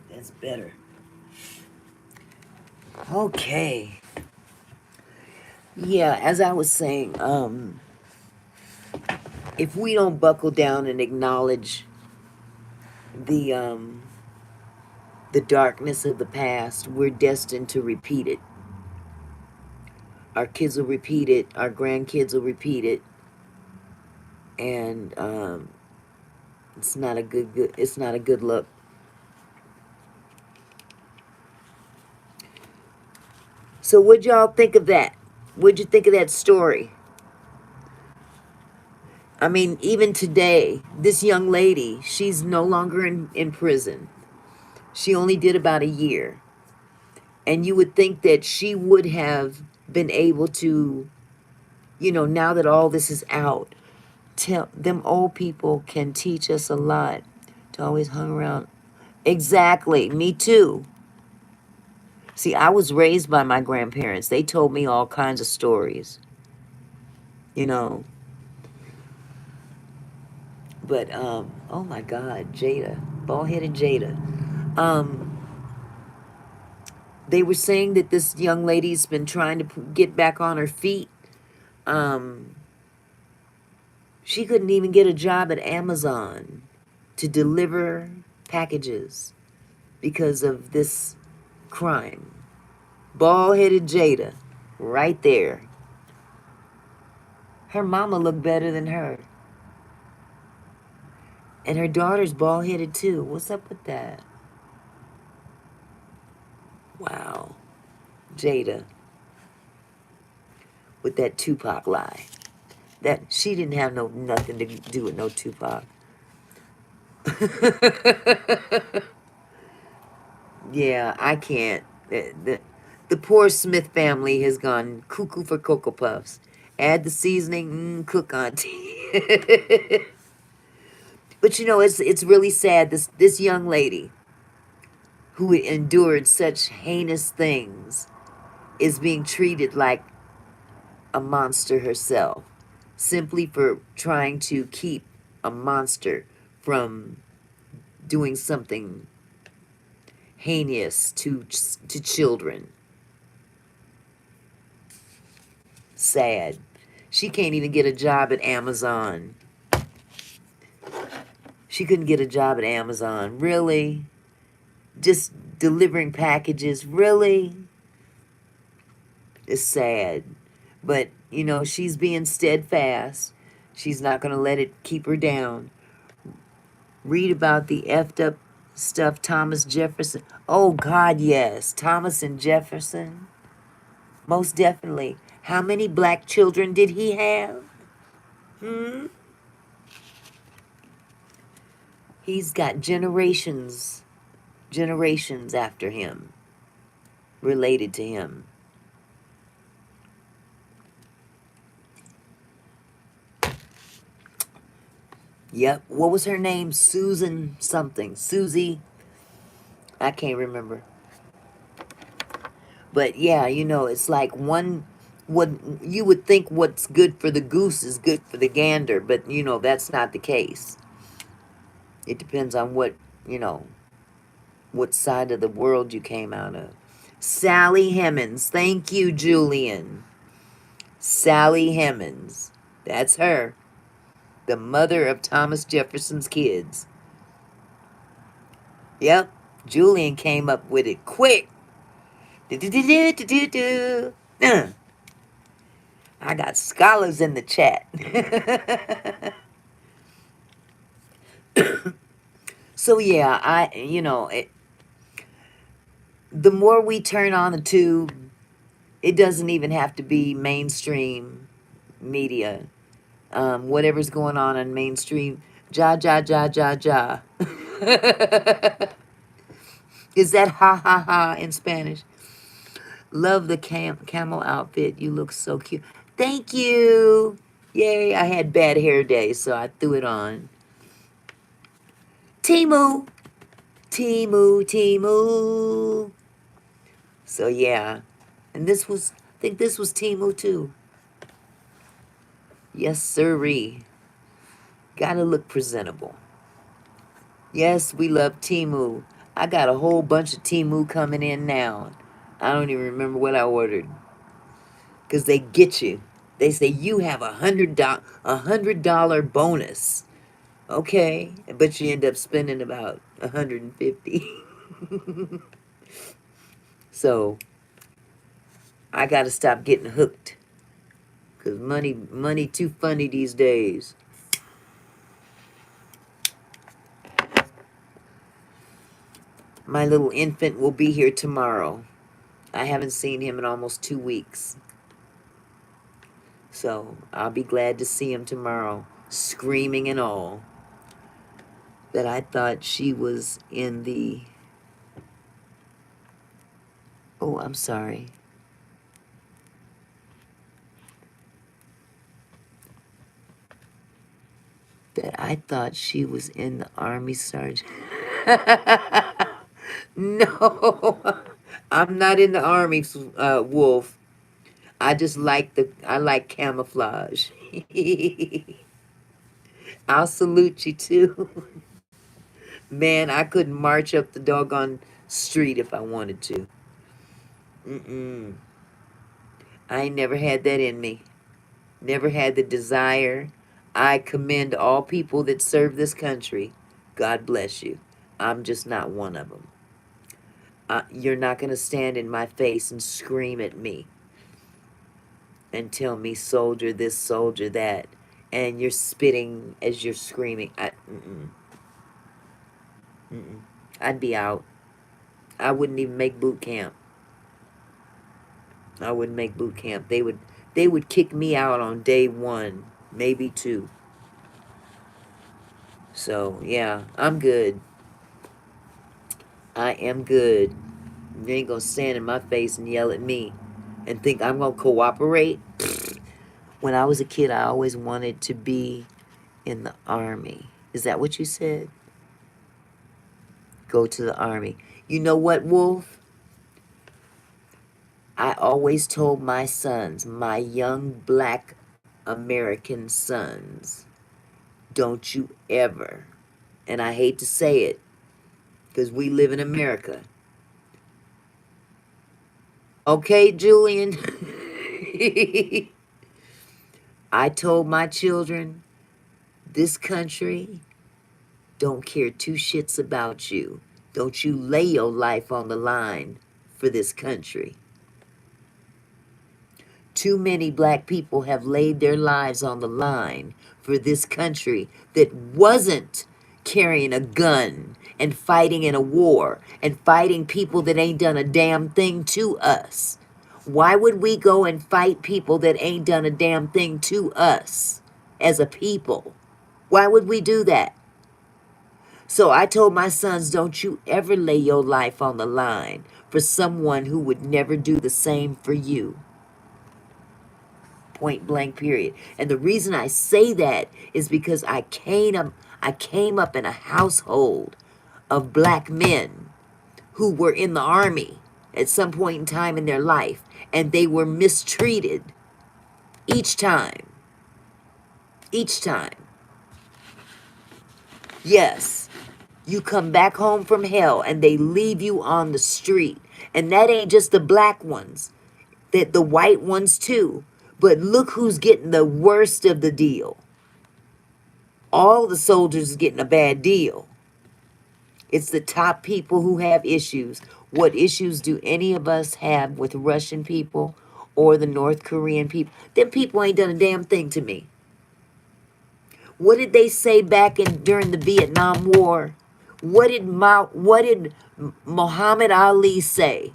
That's better. Okay. Yeah, as I was saying, if we don't buckle down and acknowledge the the darkness of the past, we're destined to repeat it. Our kids will repeat it, our grandkids will repeat it, and it's not a it's not a good look. So what'd y'all think of that? What'd you think of that story? I mean, even today, this young lady, she's no longer in prison. She only did about a year. And you would think that she would have been able to, you know, now that all this is out, tell them old people can teach us a lot. To always hung around. Exactly, me too. See, I was raised by my grandparents. They told me all kinds of stories, you know. But oh my God, Jada, bald-headed Jada. Um, they were saying that this young lady's been trying to get back on her feet. Um, she couldn't even get a job at Amazon to deliver packages because of this crime. Bald-headed Jada, right there. Her mama looked better than her. And her daughter's bald-headed too. What's up with that? Wow. Jada. With that Tupac lie. That she didn't have nothing to do with no Tupac. Yeah, I can't. The poor Smith family has gone cuckoo for Cocoa Puffs. Add the seasoning, cook, Auntie. But you know, it's really sad. This young lady who endured such heinous things is being treated like a monster herself, simply for trying to keep a monster from doing something heinous to children. Sad. She can't even get a job at Amazon. She couldn't get a job at Amazon. Really? Just delivering packages. Really? It's sad. But, you know, she's being steadfast. She's not going to let it keep her down. Read about the effed up stuff Thomas Jefferson. Oh, God, yes. Thomas and Jefferson. Most definitely. How many black children did he have? He's got generations after him, related to him. Yep. What was her name? Susan something. Susie. I can't remember. But yeah, you know, it's like one what you would think what's good for the goose is good for the gander, but that's not the case. It depends on what side of the world you came out of. Sally Hemings. Thank you, Julian. Sally Hemings. That's her. The mother of Thomas Jefferson's kids. Yep. Julian came up with it quick. I got scholars in the chat. So yeah, the more we turn on the tube, it doesn't even have to be mainstream media. Whatever's going on mainstream, ja ja ja ja ja. Is that ha ha ha in Spanish? Love the camel outfit. You look so cute. Thank you. Yay, I had bad hair day, so I threw it on. Timu. Timu, Timu. So yeah. And I think this was Timu too. Yes, sirree. Gotta look presentable. Yes, we love Timu. I got a whole bunch of Timu coming in now. I don't even remember what I ordered. Because they get you. They say you have $100 bonus. Okay, but you end up spending about 150. So I gotta stop getting hooked. Because money too funny these days. My little infant will be here tomorrow. I haven't seen him in almost 2 weeks. So I'll be glad to see him tomorrow, screaming and all, that I thought she was in the... Oh, I'm sorry. That I thought she was in the Army, Sergeant. No, I'm not in the Army, Wolf. I just I like camouflage. I'll salute you too. Man, I couldn't march up the doggone street if I wanted to. Mm-mm. I ain't never had that in me. Never had the desire. I commend all people that serve this country. God bless you. I'm just not one of them. You're not going to stand in my face and scream at me and tell me soldier this, soldier that, and you're spitting as you're screaming. I'd be out. I wouldn't even make boot camp. I wouldn't make boot camp. They would kick me out on day 1, maybe 2. So yeah, I'm good. I am good. You ain't gonna stand in my face and yell at me and think I'm gonna cooperate. When I was a kid, I always wanted to be in the Army. Is that what you said? Go to the Army. You know what, Wolf? I always told my sons, my young black American sons, don't you ever, and I hate to say it, because we live in America. Okay, Julian? I told my children, this country don't care 2 shits about you. Don't you lay your life on the line for this country. Too many black people have laid their lives on the line for this country that wasn't carrying a gun and fighting in a war and fighting people that ain't done a damn thing to us. Why would we go and fight people that ain't done a damn thing to us as a people? Why would we do that? So I told my sons, don't you ever lay your life on the line for someone who would never do the same for you. Point blank, period. And the reason I say that is because I came up in a household of black men who were in the Army. at some point in time in their life, and they were mistreated each time. Each time. Yes, you come back home from hell and they leave you on the street. And that ain't just the black ones, that the white ones too. But look who's getting the worst of the deal. All the soldiers is getting a bad deal. It's the top people who have issues. What issues do any of us have with Russian people or the North Korean people? Them people ain't done a damn thing to me. What did they say back during the Vietnam War? What did Muhammad Ali say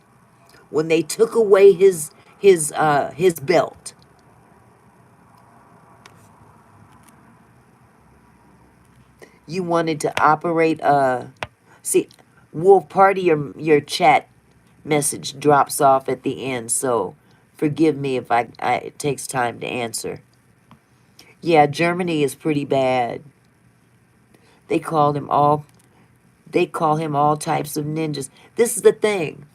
when they took away his belt? You wanted to operate see, Wolf, part of your chat message drops off at the end, so forgive me if it takes time to answer. Yeah, Germany is pretty bad. They call him all types of ninjas. This is the thing.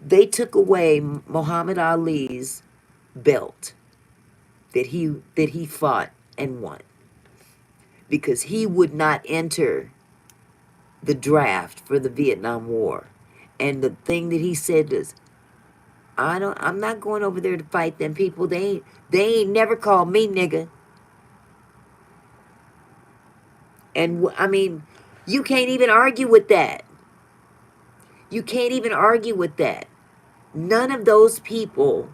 They took away Muhammad Ali's belt that he fought and won because he would not enter the draft for the Vietnam War. And the thing that he said is, I'm not going over there to fight them people. They ain't never called me nigga. And I mean, you can't even argue with that. You can't even argue with that. None of those people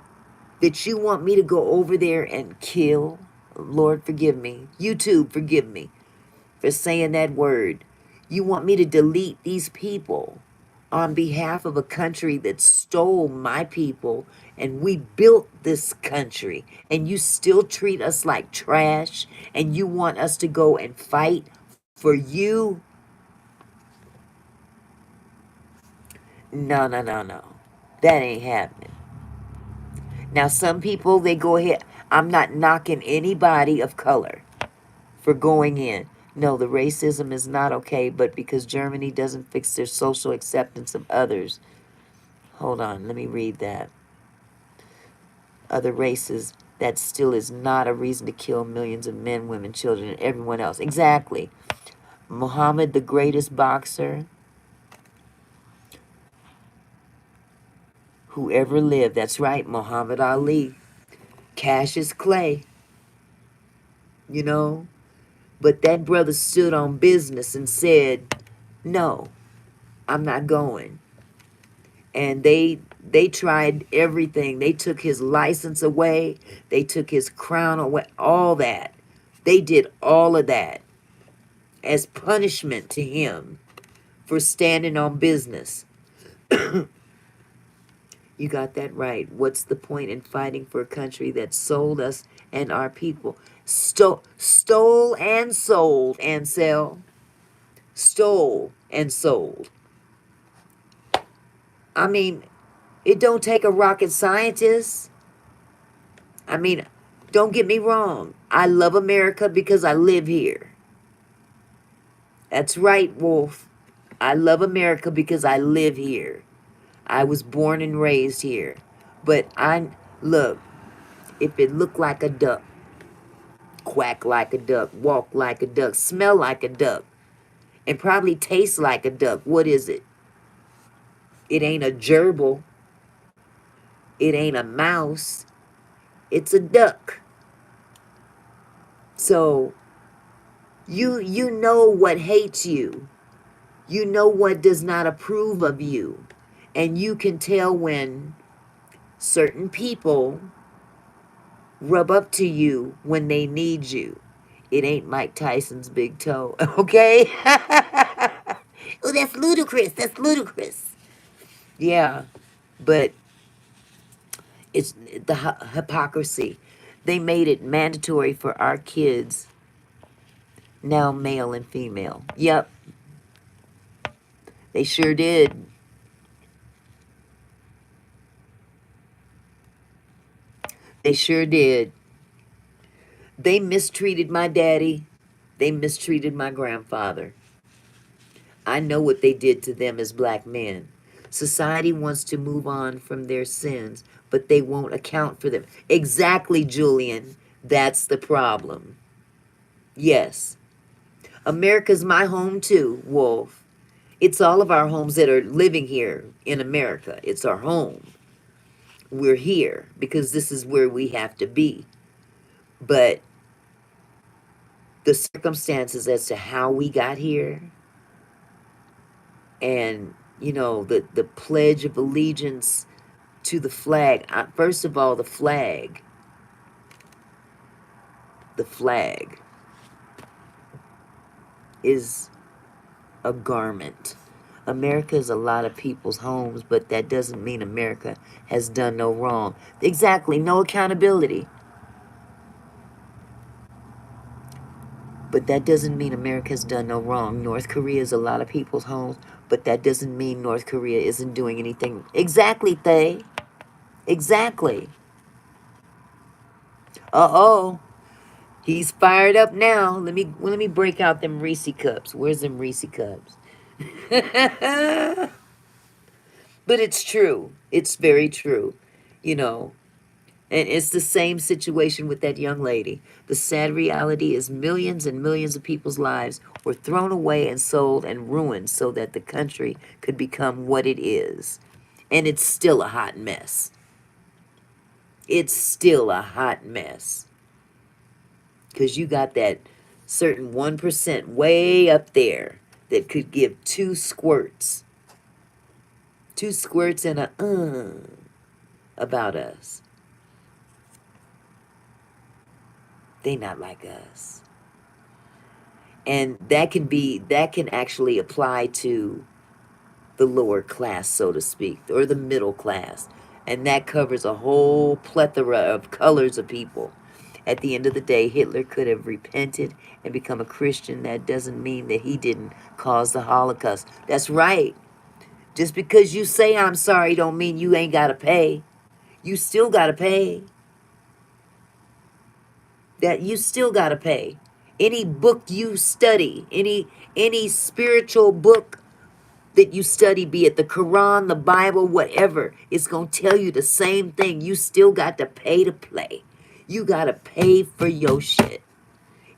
that you want me to go over there and kill, Lord forgive me, YouTube forgive me for saying that word. You want me to delete these people on behalf of a country that stole my people, and we built this country, and you still treat us like trash, and you want us to go and fight for you? No, no, no, no. That ain't happening. Now, some people, they go ahead. I'm not knocking anybody of color for going in. No, the racism is not okay, but because Germany doesn't fix their social acceptance of others. Hold on, let me read that. Other races, that still is not a reason to kill millions of men, women, children, and everyone else. Exactly. Muhammad, the greatest boxer who ever lived. That's right, Muhammad Ali. Cassius Clay. You know? But that brother stood on business and said, no, I'm not going. And they tried everything. They took his license away. They took his crown away. All that. They did all of that as punishment to him for standing on business. You got that right. What's the point in fighting for a country that sold us and our people? Stole and sold, Ansel. Stole and sold. I mean, it don't take a rocket scientist. I mean, don't get me wrong. I love America because I live here. That's right, Wolf. I love America because I live here. I was born and raised here. But look, if it looked like a duck, quack like a duck, walk like a duck, smell like a duck, and probably taste like a duck, what is it? It ain't a gerbil. It ain't a mouse. It's a duck. So you know what hates you. You know what does not approve of you. And you can tell when certain people rub up to you when they need you. It ain't Mike Tyson's big toe, okay? Oh, that's ludicrous. That's ludicrous. Yeah, but it's the hypocrisy. They made it mandatory for our kids, now male and female. Yep, they sure did. They sure did. They mistreated my daddy. They mistreated my grandfather. I know what they did to them as black men. Society wants to move on from their sins, but they won't account for them. Exactly, Julian. That's the problem. Yes. America's my home too, Wolf. It's all of our homes that are living here in America. It's our home. We're here because this is where we have to be. But the circumstances as to how we got here and, the Pledge of Allegiance to the flag. First of all, the flag is a garment. America is a lot of people's homes, but that doesn't mean America has done no wrong. Exactly, no accountability. But that doesn't mean America has done no wrong. North Korea is a lot of people's homes, but that doesn't mean North Korea isn't doing anything. Exactly, Thay. Exactly. Uh-oh. He's fired up now. Let me break out them Reese cups. Where's them Reese cups? But it's true. It's very true. You know, and it's the same situation with that young lady. The sad reality is millions and millions of people's lives were thrown away and sold and ruined so that the country could become what it is. And it's still a hot mess. It's still a hot mess. Because you got that certain 1% way up there that could give two squirts. Two squirts and a about us. They not like us. And that can actually apply to the lower class, so to speak, or the middle class. And that covers a whole plethora of colors of people. At the end of the day, Hitler could have repented and become a Christian. That doesn't mean that he didn't cause the Holocaust. That's right. Just because you say I'm sorry don't mean you ain't got to pay. You still got to pay. That you still got to pay. Any book you study, any spiritual book that you study, be it the Quran, the Bible, whatever, it's going to tell you the same thing. You still got to pay to play. You got to pay for your shit.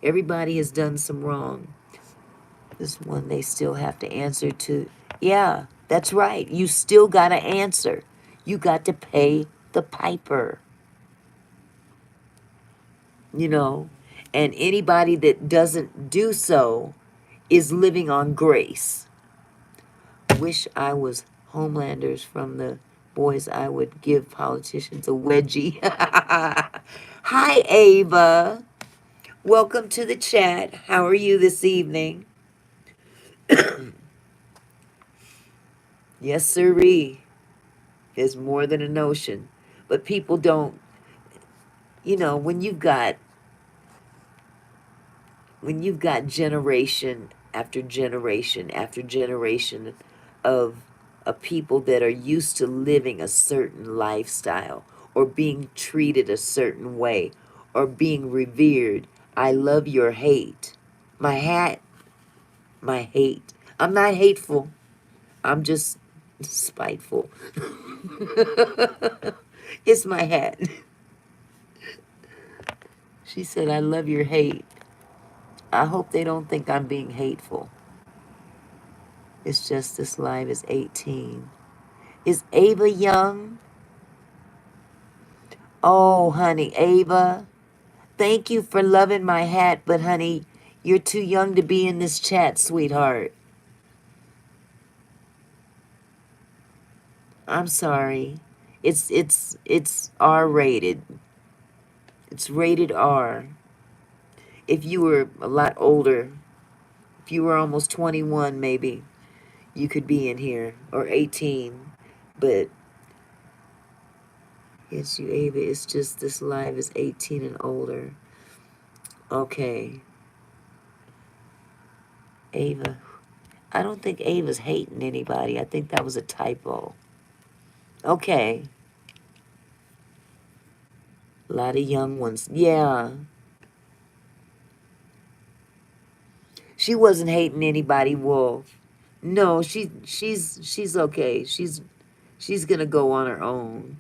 Everybody has done some wrong. This one they still have to answer to. Yeah, that's right. You still got to answer. You got to pay the piper. And anybody that doesn't do so is living on grace. Wish I was Homelanders from the boys. I would give politicians a wedgie. Hi, Ava. Welcome to the chat. How are you this evening? Yes, sirree. There's more than a notion. But people don't, when you've got generation after generation after generation of people that are used to living a certain lifestyle or being treated a certain way or being revered, I love your hate. My hate. I'm not hateful. I'm just spiteful. It's my hat. She said, I love your hate. I hope they don't think I'm being hateful. It's just this live is 18. Is Ava young? Oh, honey, Ava, thank you for loving my hat, but honey, you're too young to be in this chat, sweetheart. I'm sorry. It's R rated. It's rated R. If you were a lot older, if you were almost 21 maybe, you could be in here, or 18. But yes, you, Ava, it's just this live is 18 and older. Okay. Ava. I don't think Ava's hating anybody. I think that was a typo. Okay. A lot of young ones. Yeah. She wasn't hating anybody, Wolf. No, she's okay. She's gonna go on her own.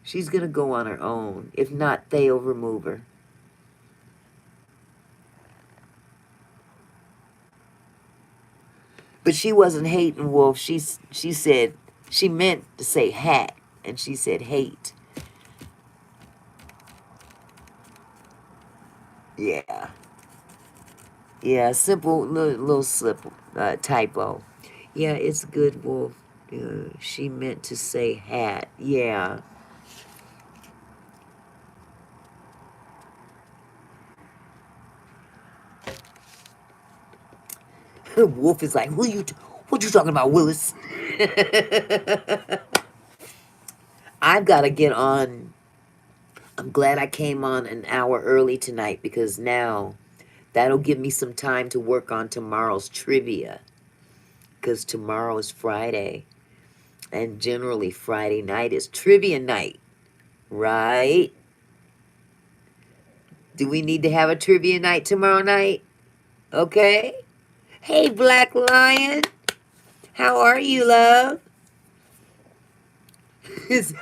She's gonna go on her own. If not, they'll remove her. But she wasn't hating Wolf. She said she meant to say hat, and she said hate. Yeah, yeah. Simple little slip typo. Yeah, it's good, Wolf. She meant to say hat. Yeah. Wolf is like, what you talking about, Willis? I've got to get on. I'm glad I came on an hour early tonight because now that'll give me some time to work on tomorrow's trivia. Because tomorrow is Friday. And generally Friday night is trivia night. Right? Do we need to have a trivia night tomorrow night? Okay. Hey, Black Lion. How are you, love?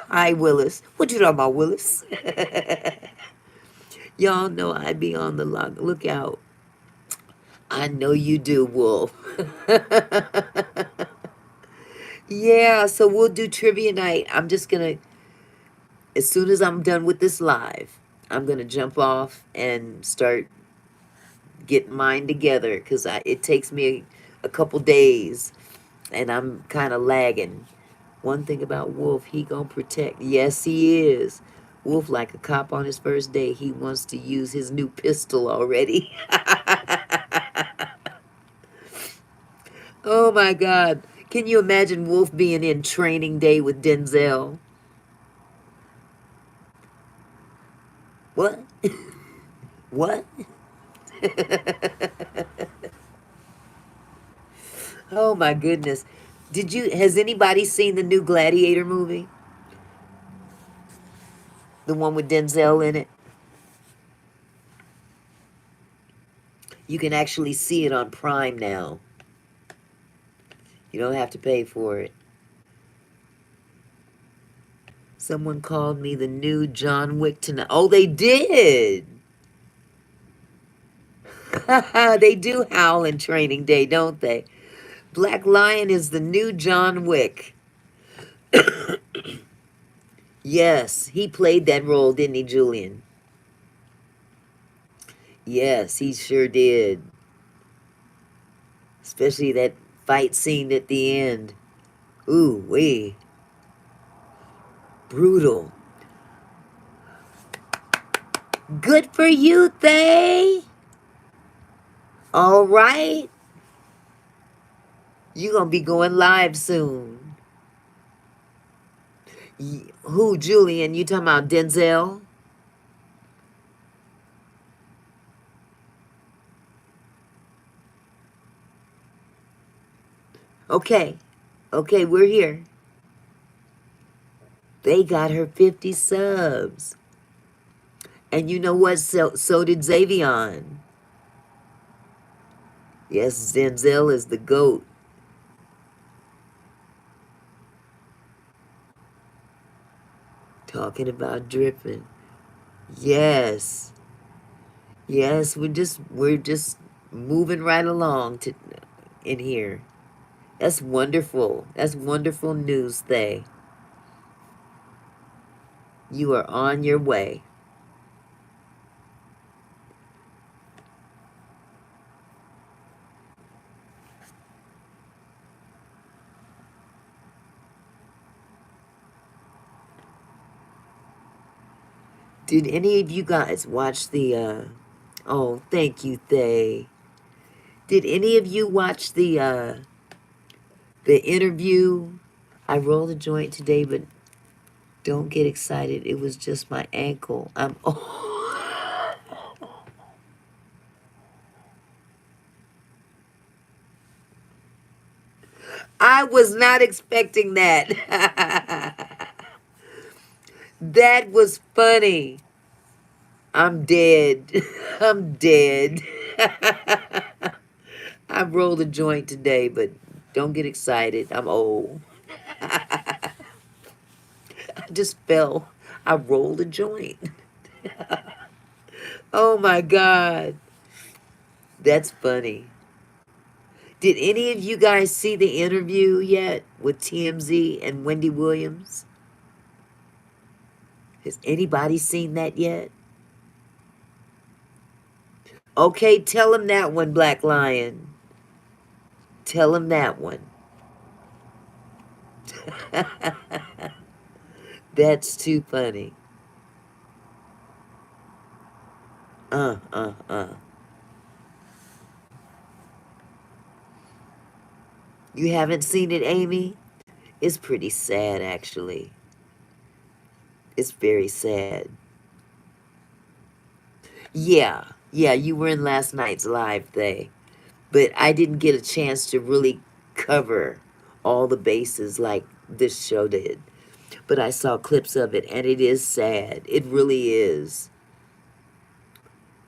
Hi, Willis. What you talking about, Willis? Y'all know I be on the lookout. I know you do, Wolf. Yeah, so we'll do trivia night. I'm just gonna, as soon as I'm done with this live, I'm gonna jump off and start getting mine together because it takes me a couple days and I'm kind of lagging. One thing about Wolf, he gonna protect. Yes, he is. Wolf like a cop on his first day. He wants to use his new pistol already. Oh my God. Can you imagine Wolf being in training day with Denzel? What? What? Oh my goodness. Has anybody seen the new Gladiator movie? The one with Denzel in it? You can actually see it on Prime now. You don't have to pay for it. Someone called me the new John Wick tonight. Oh, they did. They do howl in training day, don't they? Black Lion is the new John Wick. Yes, he played that role, didn't he, Julian? Yes, he sure did. Especially that fight scene at the end. Ooh, wee. Brutal. Good for you, Thay. All right. You're going to be going live soon. Who, Julian? You talking about Denzel? Okay. Okay, we're here. They got her 50 subs. And you know what? So did Xavion. Yes, Denzel is the GOAT. Talking about dripping. Yes. Yes, we're just moving right along in here. That's wonderful. That's wonderful news, Thay. You are on your way. Did any of you guys watch oh, thank you, Thay. Did any of you watch the interview? I rolled a joint today, but don't get excited. It was just my ankle. I was not expecting that. That was funny. I'm dead. I'm dead. I rolled a joint today, but don't get excited. I'm old. I just fell. I rolled a joint. Oh my God. That's funny. Did any of you guys see the interview yet with TMZ and Wendy Williams? Has anybody seen that yet? Okay, tell him that one, Black Lion. Tell him that one. That's too funny. Uh. You haven't seen it, Amy? It's pretty sad, actually. It's very sad. Yeah, you were in last night's live thing. But I didn't get a chance to really cover all the bases like this show did. But I saw clips of it, and it is sad. It really is.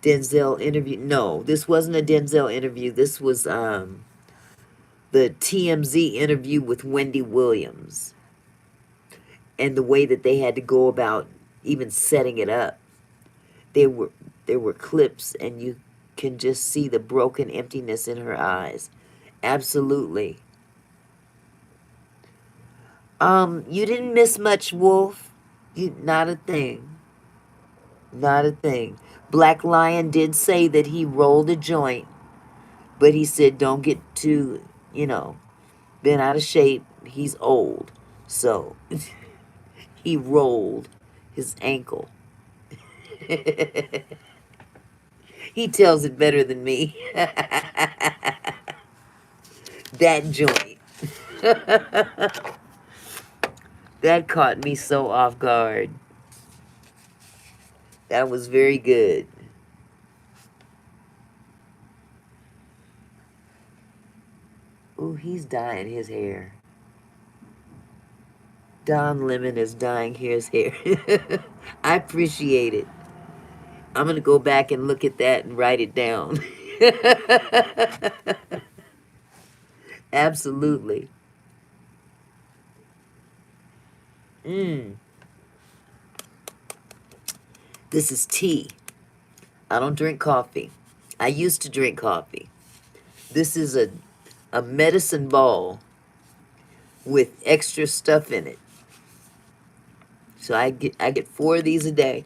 Denzel interview. No, this wasn't a Denzel interview. This was the TMZ interview with Wendy Williams, and the way that they had to go about even setting it up. There were clips, and you can just see the broken emptiness in her eyes. Absolutely. You didn't miss much, Wolf. Not a thing. Not a thing. Black Lion did say that he rolled a joint, but he said don't get too, bent out of shape. He's old. So he rolled his ankle. He tells it better than me. That joint. That caught me so off guard. That was very good. Ooh, he's dyeing his hair. Don Lemon is dyeing his hair. I appreciate it. I'm going to go back and look at that and write it down. Absolutely. This is tea. I don't drink coffee. I used to drink coffee. This is a medicine ball with extra stuff in it. So I get 4 of these a day.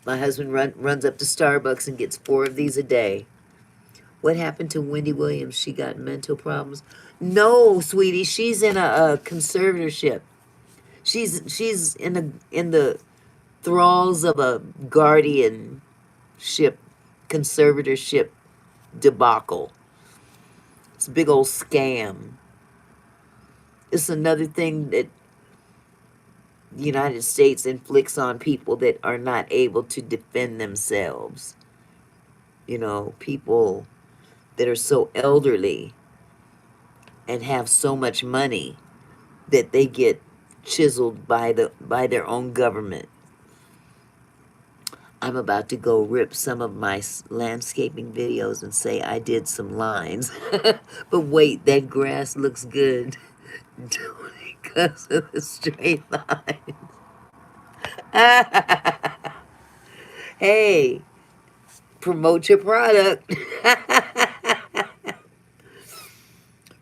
My husband runs up to Starbucks and gets 4 of these a day. What happened to Wendy Williams? She got mental problems? No, sweetie, she's in a conservatorship. She's in the thralls of a guardianship, conservatorship debacle. It's a big old scam. It's another thing that the United States inflicts on people that are not able to defend themselves. People that are so elderly and have so much money that they get chiseled by their own government. I'm about to go rip some of my landscaping videos and say I did some lines. But wait, that grass looks good because of the straight lines. Hey, promote your product.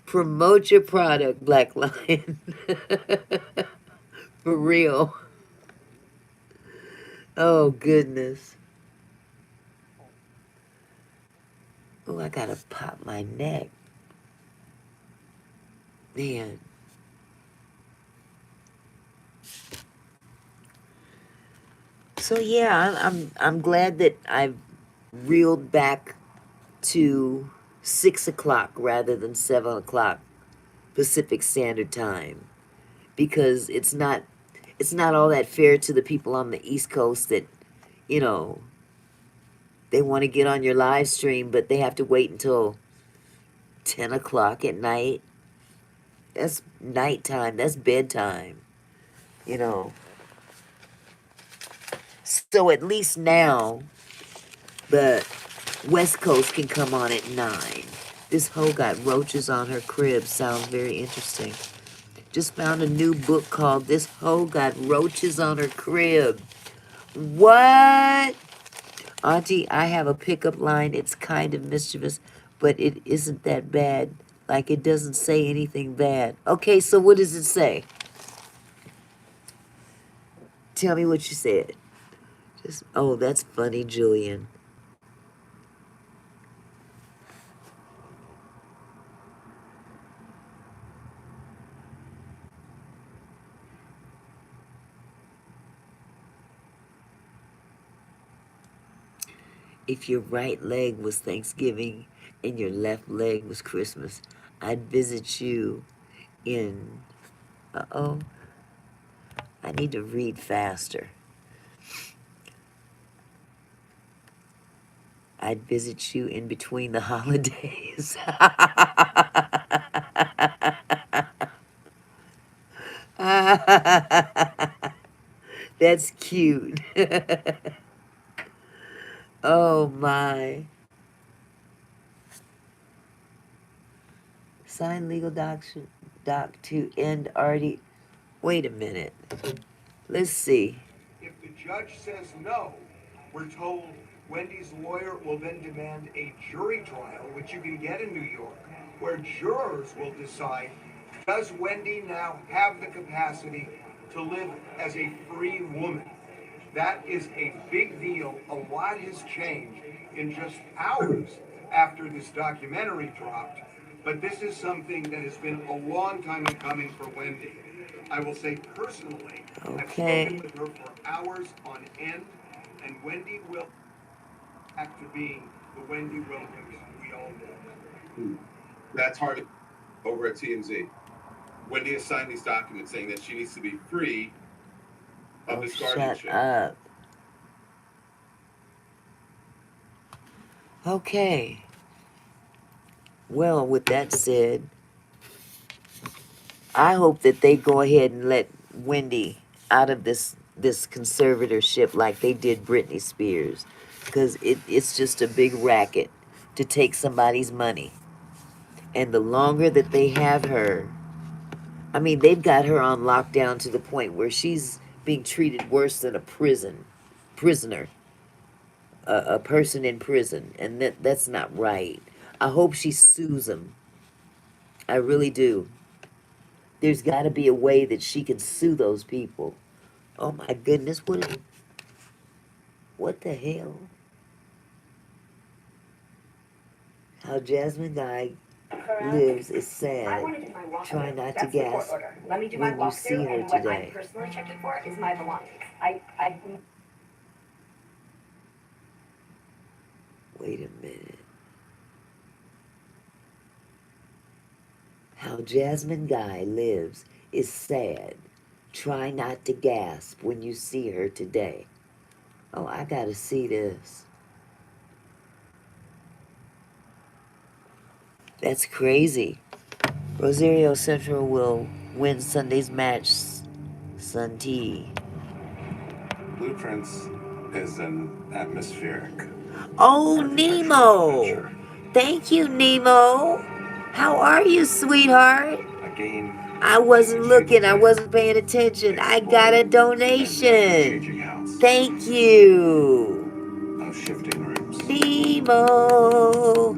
Promote your product, Black Lion. For real. Oh, goodness. Oh, I gotta pop my neck. Man. So yeah, I'm glad that I've reeled back to 6 o'clock rather than 7 o'clock Pacific Standard Time, because it's not all that fair to the people on the East Coast that they want to get on your live stream, but they have to wait until 10 o'clock at night. That's nighttime. That's bedtime. So at least now, the West Coast can come on at 9. This hoe got roaches on her crib. Sounds very interesting. Just found a new book called This Hoe Got Roaches on Her Crib. What? Auntie, I have a pickup line. It's kind of mischievous, but it isn't that bad. Like, it doesn't say anything bad. Okay, so what does it say? Tell me what you said. Just, oh, that's funny, Julian. If your right leg was Thanksgiving and your left leg was Christmas, I'd visit you in... Uh-oh. I need to read faster. I'd visit you in between the holidays. That's cute. Oh my. Sign legal doc to end already. Wait a minute. Let's see. If the judge says no, we're told Wendy's lawyer will then demand a jury trial, which you can get in New York, where jurors will decide, does Wendy now have the capacity to live as a free woman? That is a big deal. A lot has changed in just hours after this documentary dropped. But this is something that has been a long time in coming for Wendy. I will say personally, I've spoken with her for hours on end, and Wendy will back to being the Wendy Williams we all know. That's hard over at TMZ. Wendy has signed these documents saying that she needs to be free of this guardianship. Shut up. Okay. Well, with that said, I hope that they go ahead and let Wendy out of this conservatorship like they did Britney Spears, because it's just a big racket to take somebody's money. And the longer that they have her, I mean, they've got her on lockdown to the point where she's being treated worse than a prisoner, a person in prison, and that's not right. I hope she sues them. I really do. There's got to be a way that she can sue those people. Oh my goodness, what the hell? How Jasmine Guy lives is sad. Try not to gasp when you see her today. I personally checked it for is my belongings. Wait a minute. How Jasmine Guy lives is sad. Try not to gasp when you see her today. Oh, I gotta see this. That's crazy. Rosario Central will win Sunday's match. Sun T. Blueprints is an atmospheric. Oh, Nemo! Thank you, Nemo. How are you, sweetheart? A game. I wasn't looking. I wasn't paying attention. I got a donation. Thank you. Of shifting rooms. Nemo.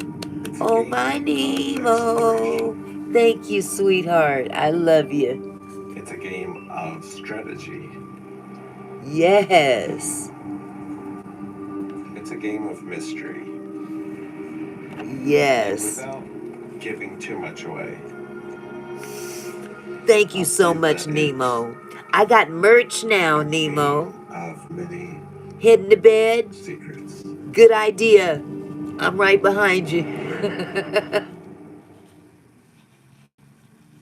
Oh, my Nemo. Thank you, sweetheart. I love you. It's a game of strategy. Yes. It's a game of mystery. Yes. Without giving too much away. Thank you so much, Nemo. I got merch now, Nemo. Of many Heading to bed? secrets. Good idea. I'm right behind you.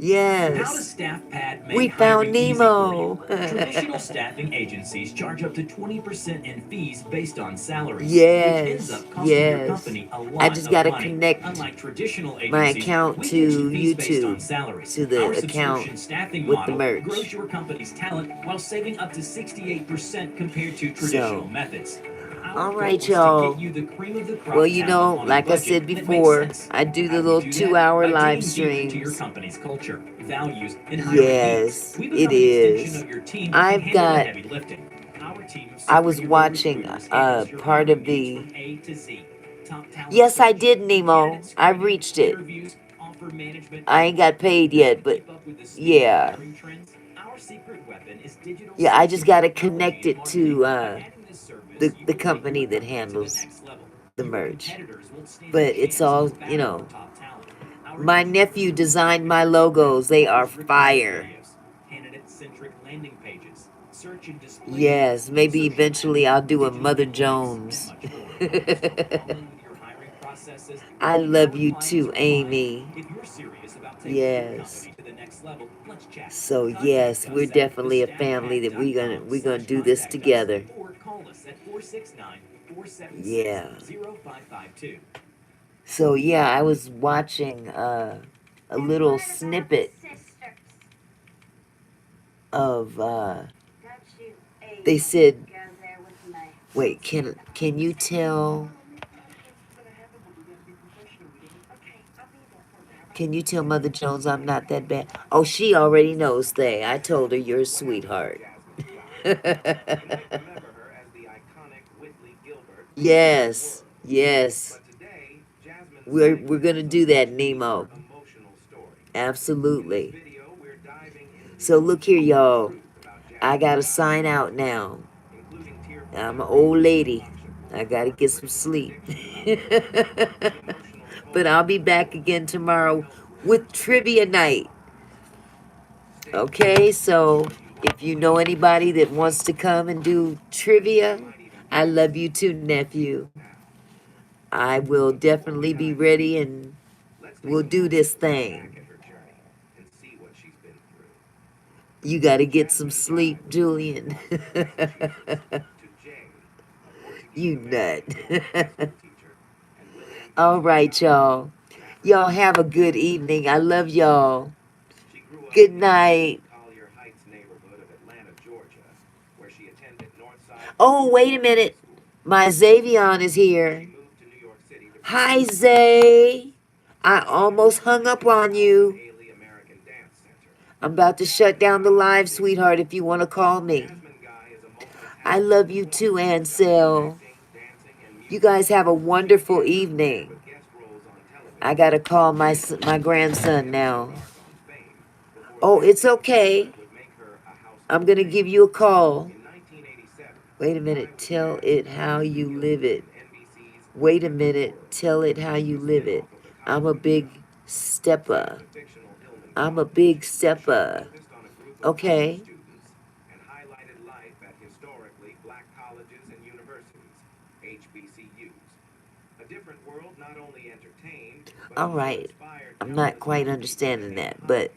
Yes. How to staff pad make We found hiring easy Nemo. for you. Traditional staffing agencies charge up to 20% in fees based on salaries, Yes, which ends up costing your yes. company a lot I just of gotta money. connect Unlike traditional agencies, my account we to get you fees based on YouTube, salaries. to the Our account subscription staffing with the model merch. grows your company's talent while saving up to 68% compared to traditional methods. All right, y'all. Well, you know, like I said before, I do the little 2-hour live streams. Yes, it is. I've got. I was watching part of the. Yes, I did, Nemo. I reached it. I ain't got paid yet, but yeah. Yeah, I just got to connect it to the company that handles the merch. But it's all, you know. My nephew designed my logos. They are fire. Yes, maybe eventually I'll do a Mother Jones. I love you too, Amy. Yes. So yes, we're definitely a family that we're gonna do this together. Yeah. So yeah, I was watching a little snippet of they said, wait, can you tell, can you tell Mother Jones I'm not that bad? Oh, she already knows, Thay. I told her you're a sweetheart. Yes, yes. We're gonna do that, Nemo. Absolutely. So look here, y'all. I gotta sign out now. I'm an old lady. I gotta get some sleep. But I'll be back again tomorrow with trivia night. Okay, so if you know anybody that wants to come and do trivia, I love you too, nephew. I will definitely be ready and we'll do this thing. You got to get some sleep, Julian. You nut. All right, y'all. Y'all have a good evening. I love y'all. Good night. Oh, wait a minute. My Xavion is here. Hi, Zay. I almost hung up on you. I'm about to shut down the live, sweetheart, if you want to call me. I love you too, Ansel. You guys have a wonderful evening. I got to call my grandson now. Oh, it's okay. I'm going to give you a call. Wait a minute. Tell it how you live it. Wait a minute. Tell it how you live it. I'm a big stepper. I'm a big stepper. Okay. All right. I'm not quite understanding that, but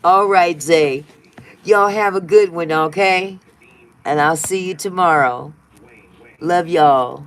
all right, Zay. Y'all have a good one, okay? And I'll see you tomorrow. Love y'all.